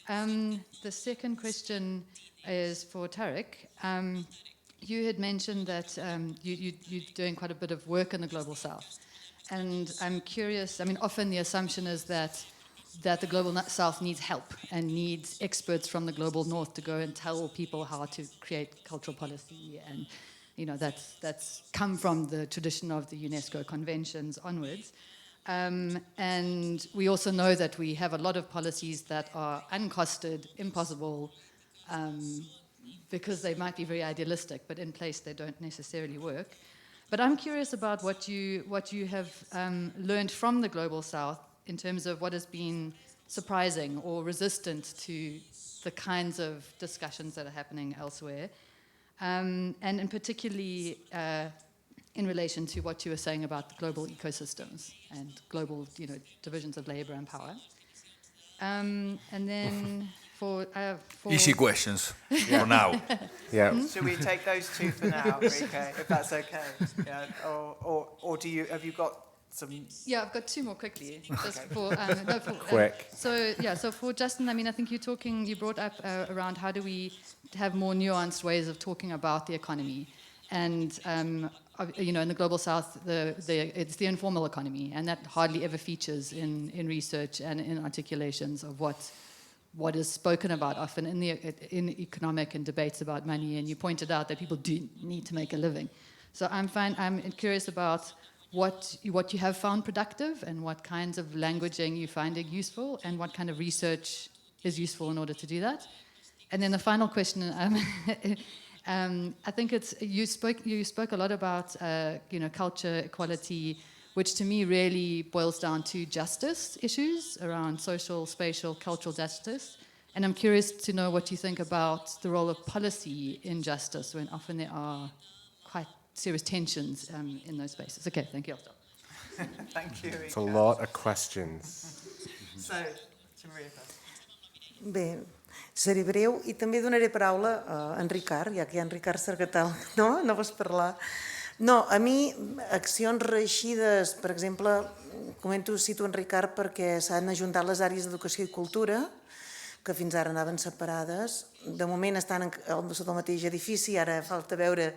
The second question is for Tarek. You had mentioned that you're doing quite a bit of work in the global south, and I'm curious. Often the assumption is that the global south needs help and needs experts from the global north to go and tell people how to create cultural policy, and that's come from the tradition of the UNESCO conventions onwards. And we also know that we have a lot of policies that are uncosted, impossible, because they might be very idealistic, but in place they don't necessarily work. But I'm curious about what you have learned from the global south in terms of what has been surprising or resistant to the kinds of discussions that are happening elsewhere. And in particularly in relation to what you were saying about global ecosystems and global divisions of labor and power. And then for easy questions for now. Yeah. Should we take those two for now, Enrique, if that's okay? Yeah. Or have you got some? Yeah, I've got two more quickly. Just Quick. So for Justin, I think you brought up around how do we have more nuanced ways of talking about the economy, and in the global south, it's the informal economy, and that hardly ever features in research and in articulations of what is spoken about often in economic and debates about money. And you pointed out that people do need to make a living. So I'm curious about what you have found productive and what kinds of languaging you finding useful and what kind of research is useful in order to do that. And then the final question, I think you spoke a lot about culture, equality, which to me really boils down to justice issues around social, spatial, cultural justice. And I'm curious to know what you think about the role of policy in justice when often there are quite serious tensions in those spaces. Okay, thank you. I'll stop. Thank you, Enrique. It's a lot of questions. So, to Mireia first. Bé, seré breu i també donaré paraula a en Ricard, ja que hi ha en Ricard Sargatal, no vols parlar? No, a mi, accions reeixides, per exemple, cito en Ricard perquè s'han ajuntat les àrees d'educació i cultura, que fins ara anaven separades. De moment estan sota el mateix edifici, ara falta veure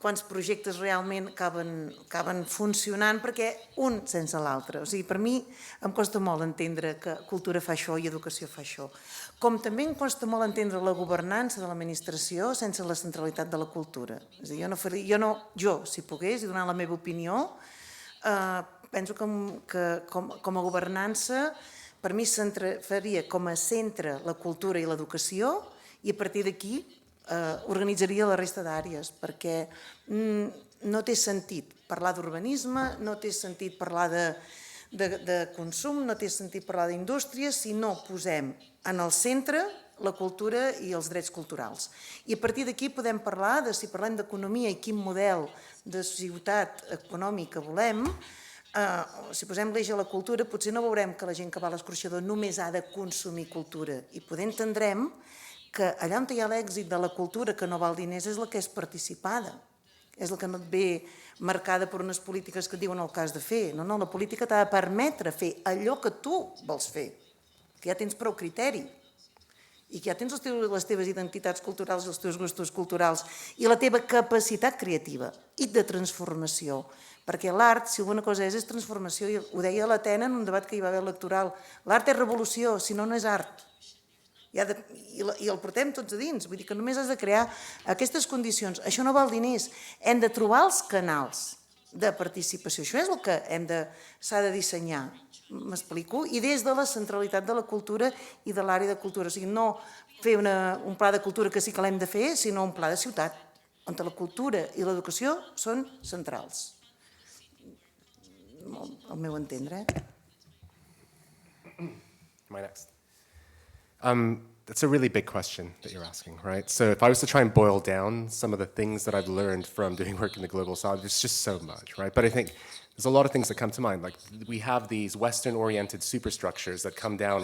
quants projectes realment acaben funcionant, perquè un sense l'altre. O sigui, per mi em costa molt entendre que cultura fa això i educació fa això. Com també em costa molt entendre la governança de l'administració sense la centralitat de la cultura. És a dir, jo, si pogués, i donar la meva opinió, penso que com a governança per mi faria com a centre la cultura i l'educació i a partir d'aquí organitzaria la resta d'àrees, perquè no té sentit parlar d'urbanisme, no té sentit parlar de consum, no té sentit parlar d'indústria si no posem en el centre la cultura i els drets culturals. I a partir d'aquí podem parlar de si parlem d'economia i quin model de ciutat econòmica volem. Si posem l'eix a la cultura, potser no veurem que la gent que va a l'escorxador només ha de consumir cultura i poder entendrem que allà on hi ha l'èxit de la cultura que no val diners és la que és participada, és la que no et ve marcada per unes polítiques que et diuen el que has de fer. No, la política t'ha de permetre fer allò que tu vols fer, que ja tens prou criteri. i que ja tens les teves identitats culturals i els teus gustos culturals i la teva capacitat creativa i de transformació. Perquè l'art, si alguna cosa és transformació, i ho deia l'Atena en un debat que hi va haver electoral, l'art és revolució, si no, no és art. I el portem tots a dins, vull dir que només has de crear aquestes condicions. Això no val diners, hem de trobar els canals de participació, això és el que s'ha de dissenyar, m'explico? I des de la centralitat de la cultura i de l'àrea de cultura, o sigui, no fer un pla de cultura que sí que l'hem de fer, sinó un pla de ciutat, on la cultura i l'educació són centrals. Al meu entendre. Am I next? That's a really big question that you're asking, right? So if I was to try and boil down some of the things that I've learned from doing work in the Global South, there's just so much, right? But I think there's a lot of things that come to mind. Like we have these Western-oriented superstructures that come down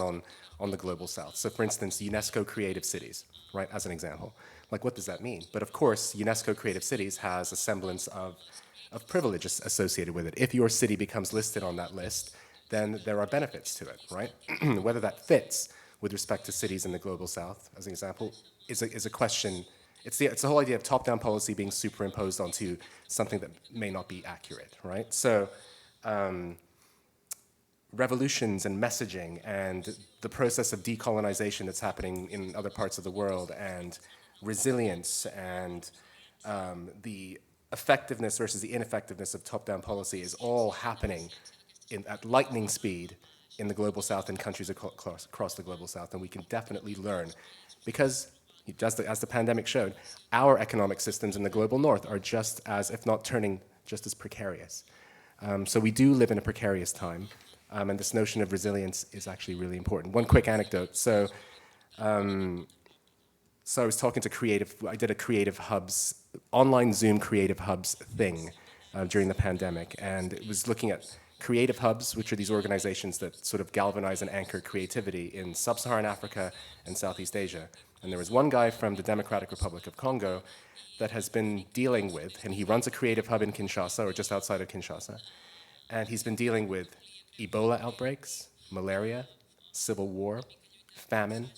on the Global South. So for instance, UNESCO Creative Cities, right, as an example. Like what does that mean? But of course, UNESCO Creative Cities has a semblance of privilege associated with it. If your city becomes listed on that list, then there are benefits to it, right? Whether that fits with respect to cities in the Global South, as an example, is a question. It's the whole idea of top-down policy being superimposed onto something that may not be accurate, right? So revolutions and messaging and the process of decolonization that's happening in other parts of the world and resilience and the effectiveness versus the ineffectiveness of top-down policy is all happening at lightning speed in the Global South and countries across the Global South, and we can definitely learn because, just as the pandemic showed, our economic systems in the Global North are just as, if not turning, just as precarious. So we do live in a precarious time, and this notion of resilience is actually really important. One quick anecdote. So I was talking to I did a Creative Hubs, online Zoom Creative Hubs thing during the pandemic, and it was looking at Creative Hubs, which are these organizations that sort of galvanize and anchor creativity in sub-Saharan Africa and Southeast Asia. And there was one guy from the Democratic Republic of Congo that has been dealing with, and he runs a creative hub in Kinshasa, or just outside of Kinshasa, and he's been dealing with Ebola outbreaks, malaria, civil war, famine,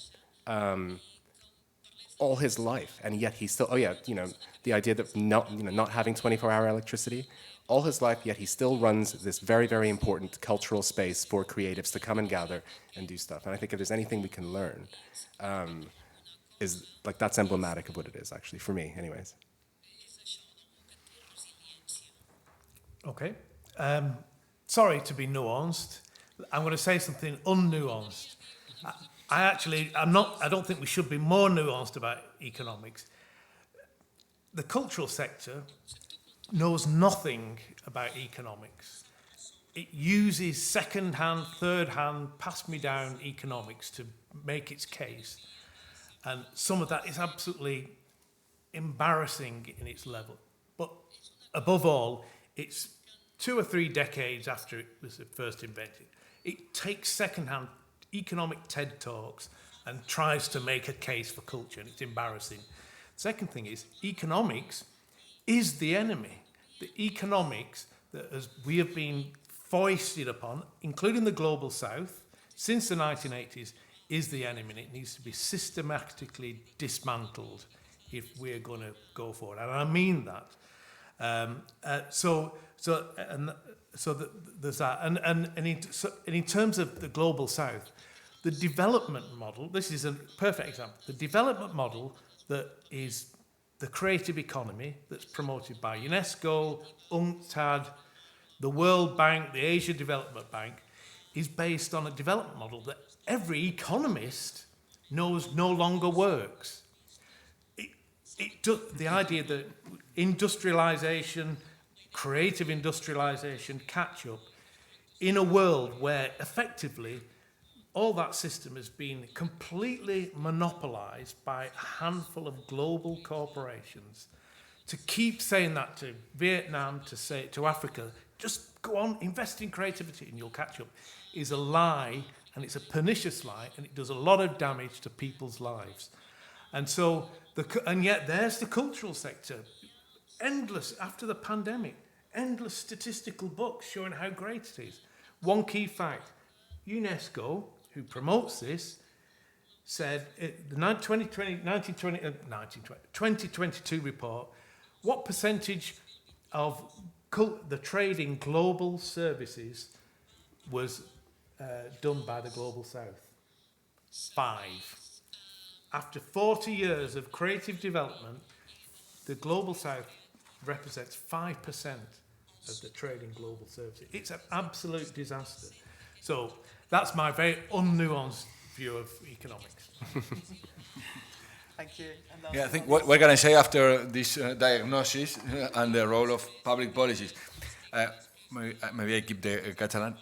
all his life, and yet he's still, the idea that not having 24-hour electricity, all his life, yet he still runs this very, very important cultural space for creatives to come and gather and do stuff. And I think if there's anything we can learn, that's emblematic of what it is, actually, for me, anyways. Okay. Sorry to be nuanced. I'm going to say something unnuanced. I don't think we should be more nuanced about economics. The cultural sector knows nothing about economics. It uses second-hand, third-hand, pass-me-down economics to make its case. And some of that is absolutely embarrassing in its level. But above all, it's 2 or 3 decades after it was first invented. It takes second-hand economic TED Talks and tries to make a case for culture, and it's embarrassing. Second thing is, economics is the enemy. The economics that we have been foisted upon, including the Global South, since the 1980s, is the enemy, and it needs to be systematically dismantled if we're going to go forward. And I mean that. So there's that. And in terms of the Global South, the development model, this is a perfect example, the development model that is the creative economy that's promoted by UNESCO, UNCTAD, the World Bank, the Asia Development Bank, is based on a development model that every economist knows no longer works. The idea that industrialization, creative industrialization, catch up in a world where effectively all that system has been completely monopolized by a handful of global corporations. To keep saying that to Vietnam, to say it to Africa, just go on, invest in creativity and you'll catch up, is a lie, and it's a pernicious lie, and it does a lot of damage to people's lives. And so, and yet there's the cultural sector. Endless, after the pandemic, endless statistical books showing how great it is. One key fact, UNESCO, who promotes this, said, the 2022 report, what percentage of the trade in global services was done by the Global South? 5. After 40 years of creative development, the Global South represents 5% of the trade in global services. It's an absolute disaster. So that's my very unnuanced view of economics. Thank you. Yeah, I think what can I say after this diagnosis and the role of public policies? Maybe I keep the Catalan.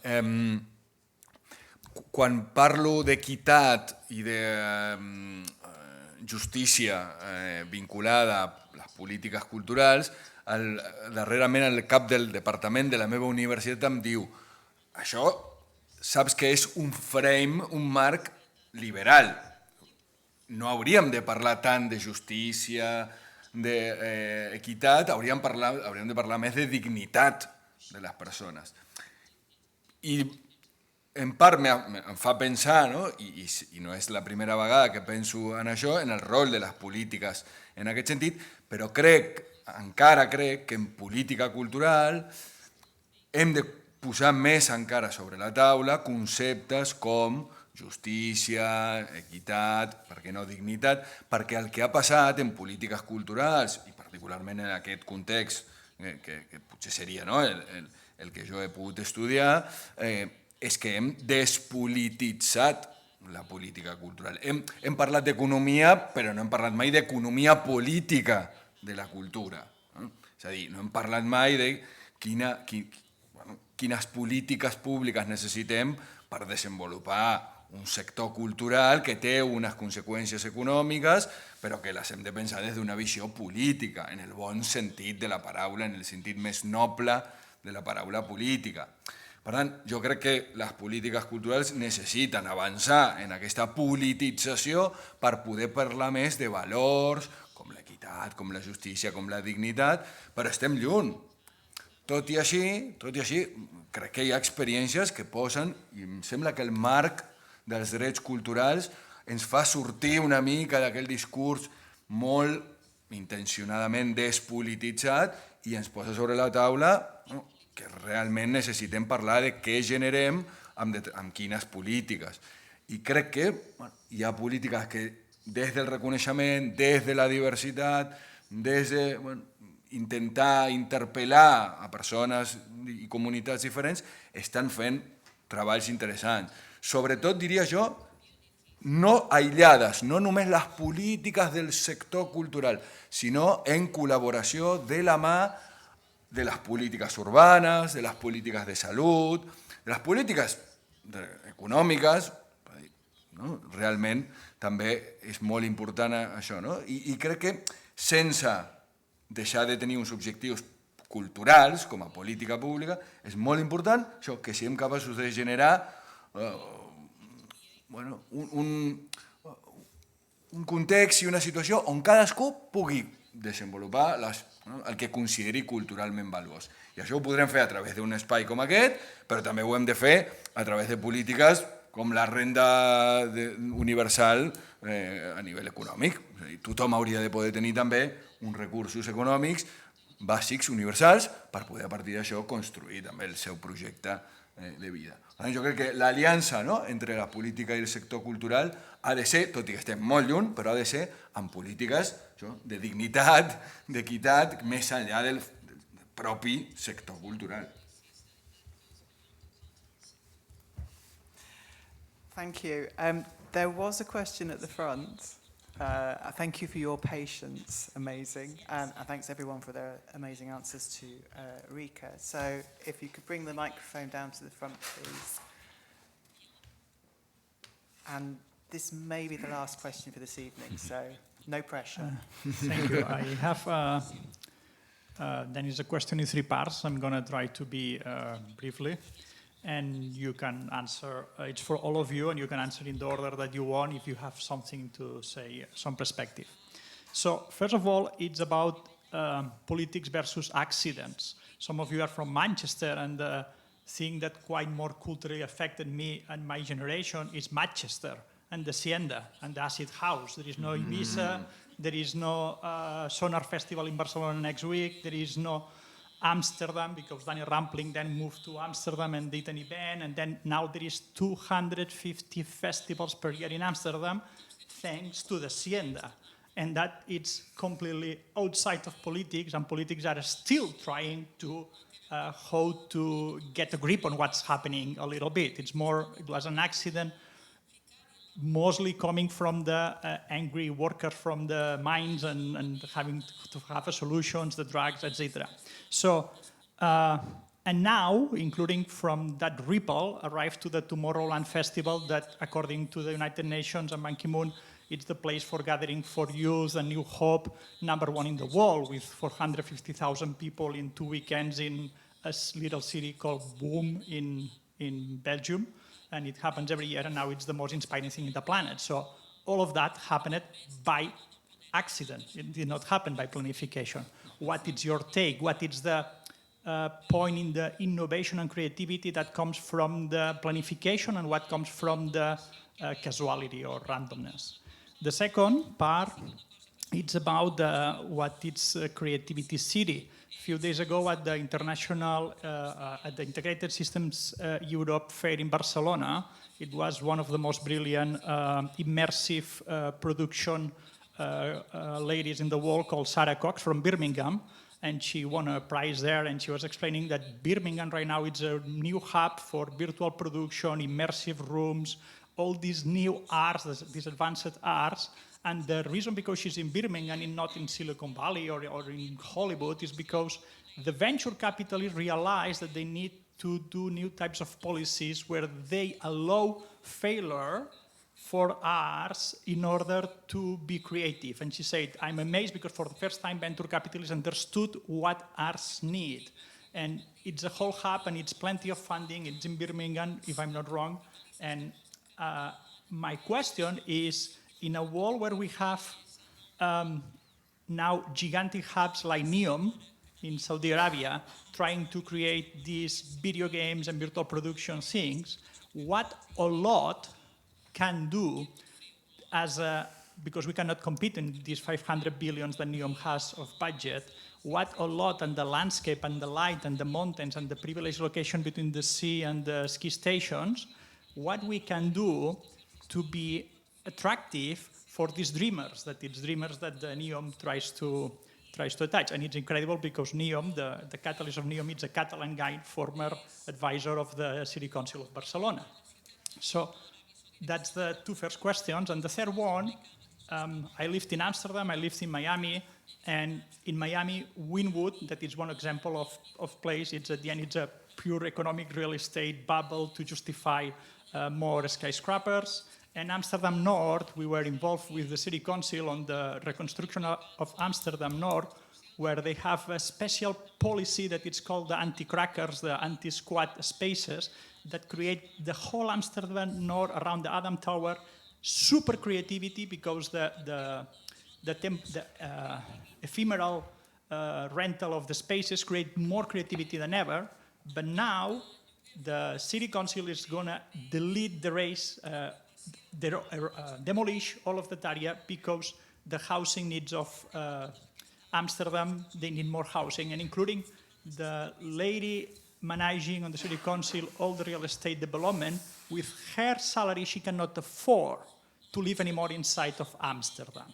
Quan parlo d'equitat i de justícia vinculada a les polítiques culturals, darrerament el cap del departament de la meva universitat em diu això saps que és un frame, un marc liberal. No hauríem de parlar tant de justícia, d'equitat, hauríem de parlar més de dignitat de les persones. I en part em fa pensar, i no és la primera vegada que penso en això, en el rol de les polítiques en aquest sentit, però encara crec que en política cultural hem de posar més encara sobre la taula conceptes com justícia, equitat, per què no dignitat, perquè el que ha passat en polítiques culturals, i particularment en aquest context, que potser seria el que jo he pogut estudiar, és que hem despolititzat la política cultural. Hem parlat d'economia, però no hem parlat mai d'economia política de la cultura. És a dir, no hem parlat mai de quines polítiques públiques necessitem per desenvolupar un sector cultural que té unes conseqüències econòmiques, però que les hem de pensar des d'una visió política, en el bon sentit de la paraula, en el sentit més noble de la paraula política. Per tant, jo crec que les polítiques culturals necessiten avançar en aquesta politització per poder parlar més de valors, com l'equitat, com la justícia, com la dignitat, però estem lluny. Tot i així, crec que hi ha experiències que posen, i em sembla que el marc dels drets culturals ens fa sortir una mica d'aquell discurs molt intencionadament despolititzat i ens posa sobre la taula que realment necessitem parlar de què generem amb quines polítiques. I crec que hi ha polítiques que des del reconeixement, des de la diversitat, des d'intentar interpel·lar a persones i comunitats diferents, estan fent treballs interessants. Sobretot, diria jo, no aïllades, no només les polítiques del sector cultural, sinó en col·laboració de la mà de les polítiques urbanes, de les polítiques de salut, de les polítiques econòmiques. Realment també és molt important això. I crec que sense deixar de tenir uns objectius culturals com a política pública, és molt important que siguem capaços de generar un context i una situació on cadascú pugui desenvolupar el que consideri culturalment valuós. I això ho podrem fer a través d'un espai com aquest, però també ho hem de fer a través de polítiques com la renda universal a nivell econòmic. Tothom hauria de poder tenir també uns recursos econòmics bàsics, universals, per poder a partir d'això construir també el seu projecte de vida. Jo crec que l'aliança entre la política i el sector cultural ha de ser, tot i que estem molt lluny, però ha de ser amb polítiques de dignitat, d'equitat, més enllà del propi sector cultural. Thank you. There was a question at the front. Thank you for your patience, amazing, and thanks everyone for their amazing answers to Rika. So if you could bring the microphone down to the front, please. And this may be the last question for this evening, so no pressure. Thank you. I have, then is a question in 3 parts. I'm going to try to be briefly. And you can answer, it's for all of you, and you can answer in the order that you want if you have something to say, some perspective. So first of all, it's about politics versus accidents. Some of you are from Manchester, and the thing that quite more culturally affected me and my generation is Manchester and the Hacienda and the Acid House. There is no Ibiza, there is no Sonar Festival in Barcelona next week, there is no Amsterdam, because Daniel Rampling then moved to Amsterdam and did an event, and then now there is 250 festivals per year in Amsterdam, thanks to the Hacienda. And that it's completely outside of politics, and politics are still trying to how to get a grip on what's happening a little bit. It was an accident, mostly coming from the angry workers from the mines and having to have solutions, the drugs, etc. So, and now, including from that ripple, arrived to the Tomorrowland Festival that, according to the United Nations and Ban Ki-moon, it's the place for gathering for youth and new hope, #1 in the world, with 450,000 people in 2 weekends in a little city called Boom in Belgium. And it happens every year, and now it's the most inspiring thing in the planet. So all of that happened by accident. It did not happen by planification. What is your take? What is the point in the innovation and creativity that comes from the planification, and what comes from the casuality or randomness? The second part, it's about what is Creativity City. A few days ago at the Integrated Systems Europe Fair in Barcelona, it was one of the most brilliant immersive production ladies in the world called Sarah Cox from Birmingham, and she won a prize there, and she was explaining that Birmingham right now is a new hub for virtual production, immersive rooms, all these new arts, these advanced arts. And the reason because she's in Birmingham and not in Silicon Valley or in Hollywood is because the venture capitalists realize that they need to do new types of policies where they allow failure for arts in order to be creative. And she said, I'm amazed because for the first time venture capitalists understood what arts need. And it's a whole hub and it's plenty of funding. It's in Birmingham, if I'm not wrong. And my question is, in a world where we have now gigantic hubs like NEOM in Saudi Arabia trying to create these video games and virtual production things, what Olot can do because we cannot compete in these 500 billions that NEOM has of budget, what Olot and the landscape and the light and the mountains and the privileged location between the sea and the ski stations, what we can do to be attractive for these dreamers, that it's dreamers that the NEOM tries to attach. And it's incredible because NEOM, the catalyst of NEOM, is a Catalan guy, former advisor of the City Council of Barcelona. So that's the two first questions. And the third one, I lived in Amsterdam, I lived in Miami, and in Miami, Wynwood, that is one example of place, it's at the end, it's a pure economic real estate bubble to justify more skyscrapers. And Amsterdam North, we were involved with the City Council on the reconstruction of Amsterdam North, where they have a special policy that it's called the anti-crackers, the anti-squat spaces, that create the whole Amsterdam North around the Adam Tower, super creativity because the ephemeral rental of the spaces create more creativity than ever. But now the City Council is going to delete the race, demolish all of that area because the housing needs of Amsterdam, they need more housing, and including the lady managing on the City Council all the real estate development, with her salary she cannot afford to live anymore inside of Amsterdam.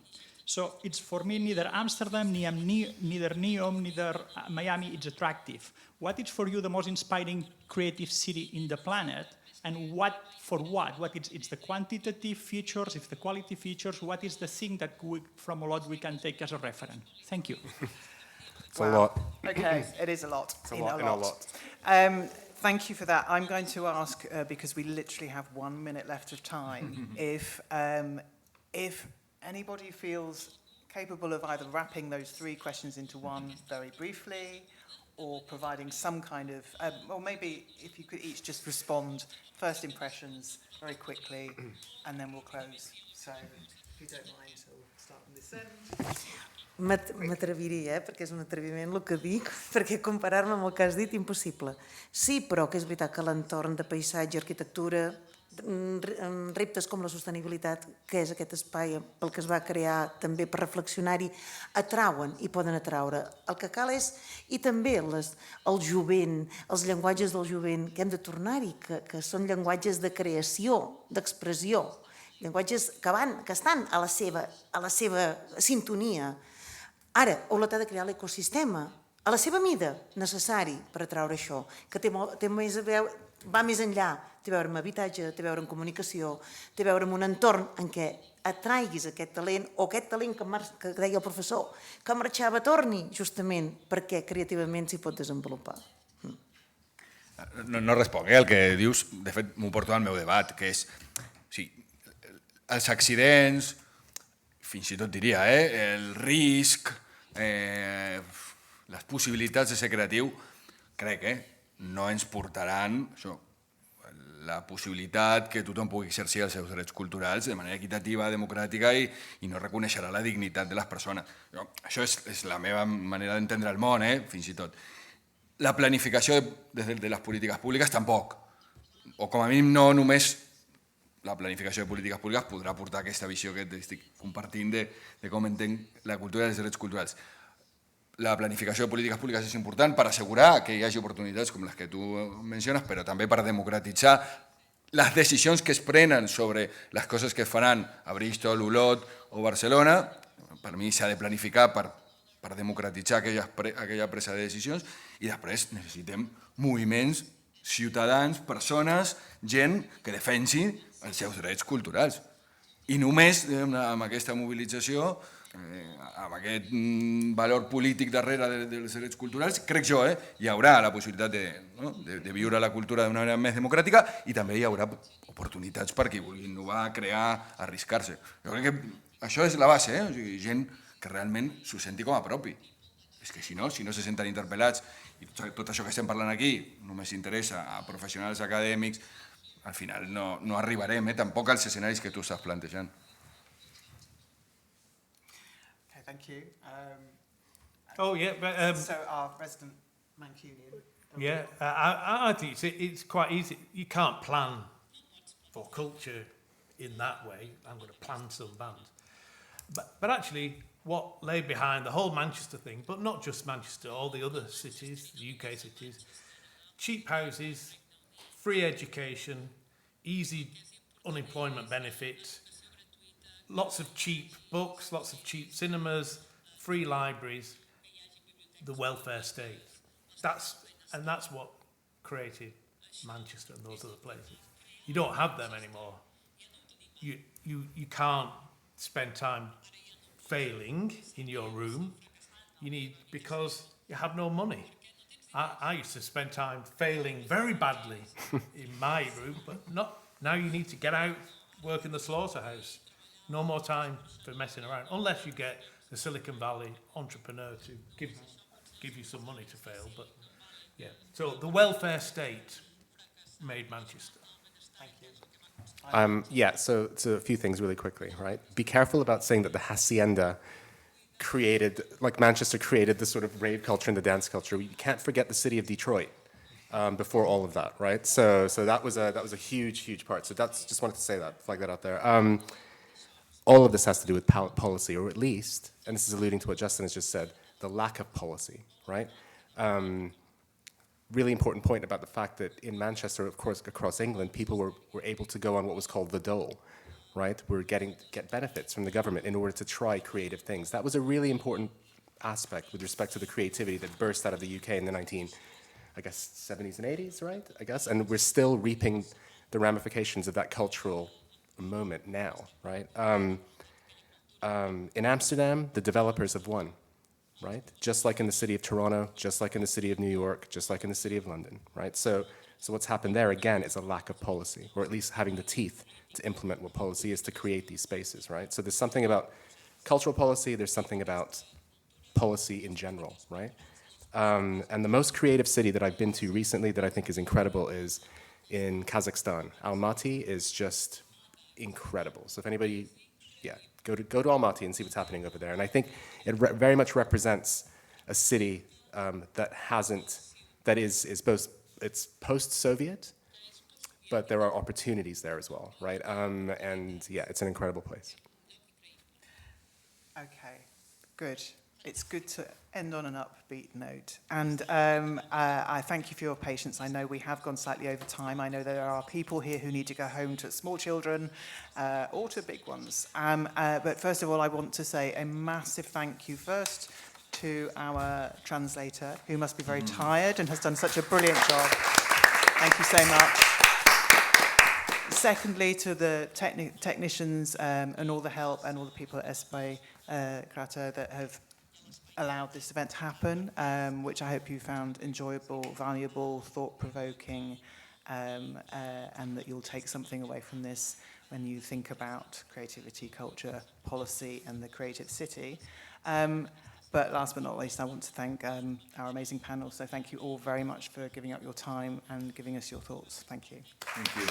So it's for me neither Amsterdam, neither NEOM, neither Miami is attractive. What is for you the most inspiring creative city in the planet? And what? It's the quantitative features, it's the quality features. What is the thing that from Olot we can take as a reference? Thank you. It's a lot. Okay, it is a lot. It's a lot in Olot. Thank you for that. I'm going to ask, because we literally have 1 minute left of time, if anybody feels capable of either wrapping those three questions into one very briefly, or providing some kind of, or maybe if you could each just respond, first impressions, very quickly, and then we'll close. So, if you don't mind, so we'll start on this end. M'atreviria, perquè és un atreviment el que dic, perquè comparar-me amb el que has dit, impossible. Sí, però que és veritat que l'entorn de paisatge, arquitectura, reptes com la sostenibilitat, que és aquest espai pel que es va crear també per reflexionar-hi, atrauen i poden atraure. El que cal és, i també el jovent, els llenguatges del jovent, que hem de tornar-hi, que són llenguatges de creació, d'expressió, llenguatges que estan a la seva sintonia. Ara, Olot ha de crear l'ecosistema a la seva mida necessari per atraure això, que va més enllà, té a veure amb habitatge, té a veure amb comunicació, té a veure amb un entorn en què atraiguis aquest talent, o aquest talent que deia el professor, que marxava torni, justament perquè creativament s'hi pot desenvolupar. No responc, el que dius, de fet, m'ho porto al meu debat, que és, els accidents, fins i tot diria, el risc, les possibilitats de ser creatiu, crec, no ens portaran la possibilitat que tothom pugui exercir els seus drets culturals de manera equitativa, democràtica i no reconeixerà la dignitat de les persones. Això és la meva manera d'entendre el món, fins i tot. La planificació de les polítiques públiques tampoc, o com a mínim no només la planificació de polítiques públiques podrà portar aquesta visió que estic compartint de com entenc la cultura i els drets culturals. La planificació de polítiques públiques és important per assegurar que hi hagi oportunitats com les que tu menciones, però també per democratitzar les decisions que es prenen sobre les coses que es faran a Bristol, Olot o Barcelona. Per mi s'ha de planificar per democratitzar aquella presa de decisions i després necessitem moviments ciutadans, persones, gent que defensi els seus drets culturals. I només amb aquesta mobilització, amb aquest valor polític darrere dels drets culturals, crec jo, hi haurà la possibilitat de viure la cultura d'una manera més democràtica i també hi haurà oportunitats per qui vulgui innovar, crear, arriscar-se. Jo crec que això és la base, gent que realment s'ho senti com a propi. És que si no se senten interpel·lats i tot això que estem parlant aquí només interessa a professionals acadèmics, al final no arribarem tampoc als escenaris que tu estàs plantejant. Thank you. So our resident Mancunian. Yeah, I think it's quite easy. You can't plan for culture in that way. I'm going to plan some bands. But actually, what lay behind the whole Manchester thing, but not just Manchester, all the other cities, the UK cities, cheap houses, free education, easy unemployment benefit, lots of cheap books, lots of cheap cinemas, free libraries, the welfare state. That's what created Manchester and those other places. You don't have them anymore. You can't spend time failing in your room. Because you have no money. I used to spend time failing very badly in my room, but not now. You need to get out, work in the slaughterhouse. No more time for messing around, unless you get a Silicon Valley entrepreneur to give you some money to fail. But yeah, so the welfare state made Manchester. Thank you. So a few things really quickly, right? Be careful about saying that the hacienda Manchester created the sort of rave culture and the dance culture. You can't forget the city of Detroit before all of that, right? So that was a huge part. So just wanted to say that, flag that out there. All of this has to do with policy, or at least, and this is alluding to what Justin has just said, the lack of policy, right? Really important point about the fact that in Manchester, of course, across England, people were able to go on what was called the dole, right? We're get benefits from the government in order to try creative things. That was a really important aspect with respect to the creativity that burst out of the UK in the 70s and 80s, right? And we're still reaping the ramifications of that cultural moment now, right? In Amsterdam, the developers have won, right? Just like in the city of Toronto, just like in the city of New York, just like in the city of London, right? So what's happened there, again, is a lack of policy, or at least having the teeth to implement what policy is to create these spaces, right? So there's something about cultural policy, there's something about policy in general, right? And the most creative city that I've been to recently that I think is incredible is in Kazakhstan. Almaty is just incredible. So if anybody, go to Almaty and see what's happening over there. And I think it very much represents a city that is both, it's post-Soviet, but there are opportunities there as well, right? And yeah, it's an incredible place. Okay, good. It's good to end on an upbeat note. And I thank you for your patience. I know we have gone slightly over time. I know there are people here who need to go home to small children or to big ones. But first of all, I want to say a massive thank you first to our translator, who must be very tired and has done such a brilliant job. Thank you so much. Secondly, to the technicians and all the help and all the people at Espai Cràter that have allowed this event to happen, which I hope you found enjoyable, valuable, thought-provoking, and that you'll take something away from this when you think about creativity, culture, policy, and the creative city. But last but not least, I want to thank our amazing panel. So thank you all very much for giving up your time and giving us your thoughts. Thank you. Thank you.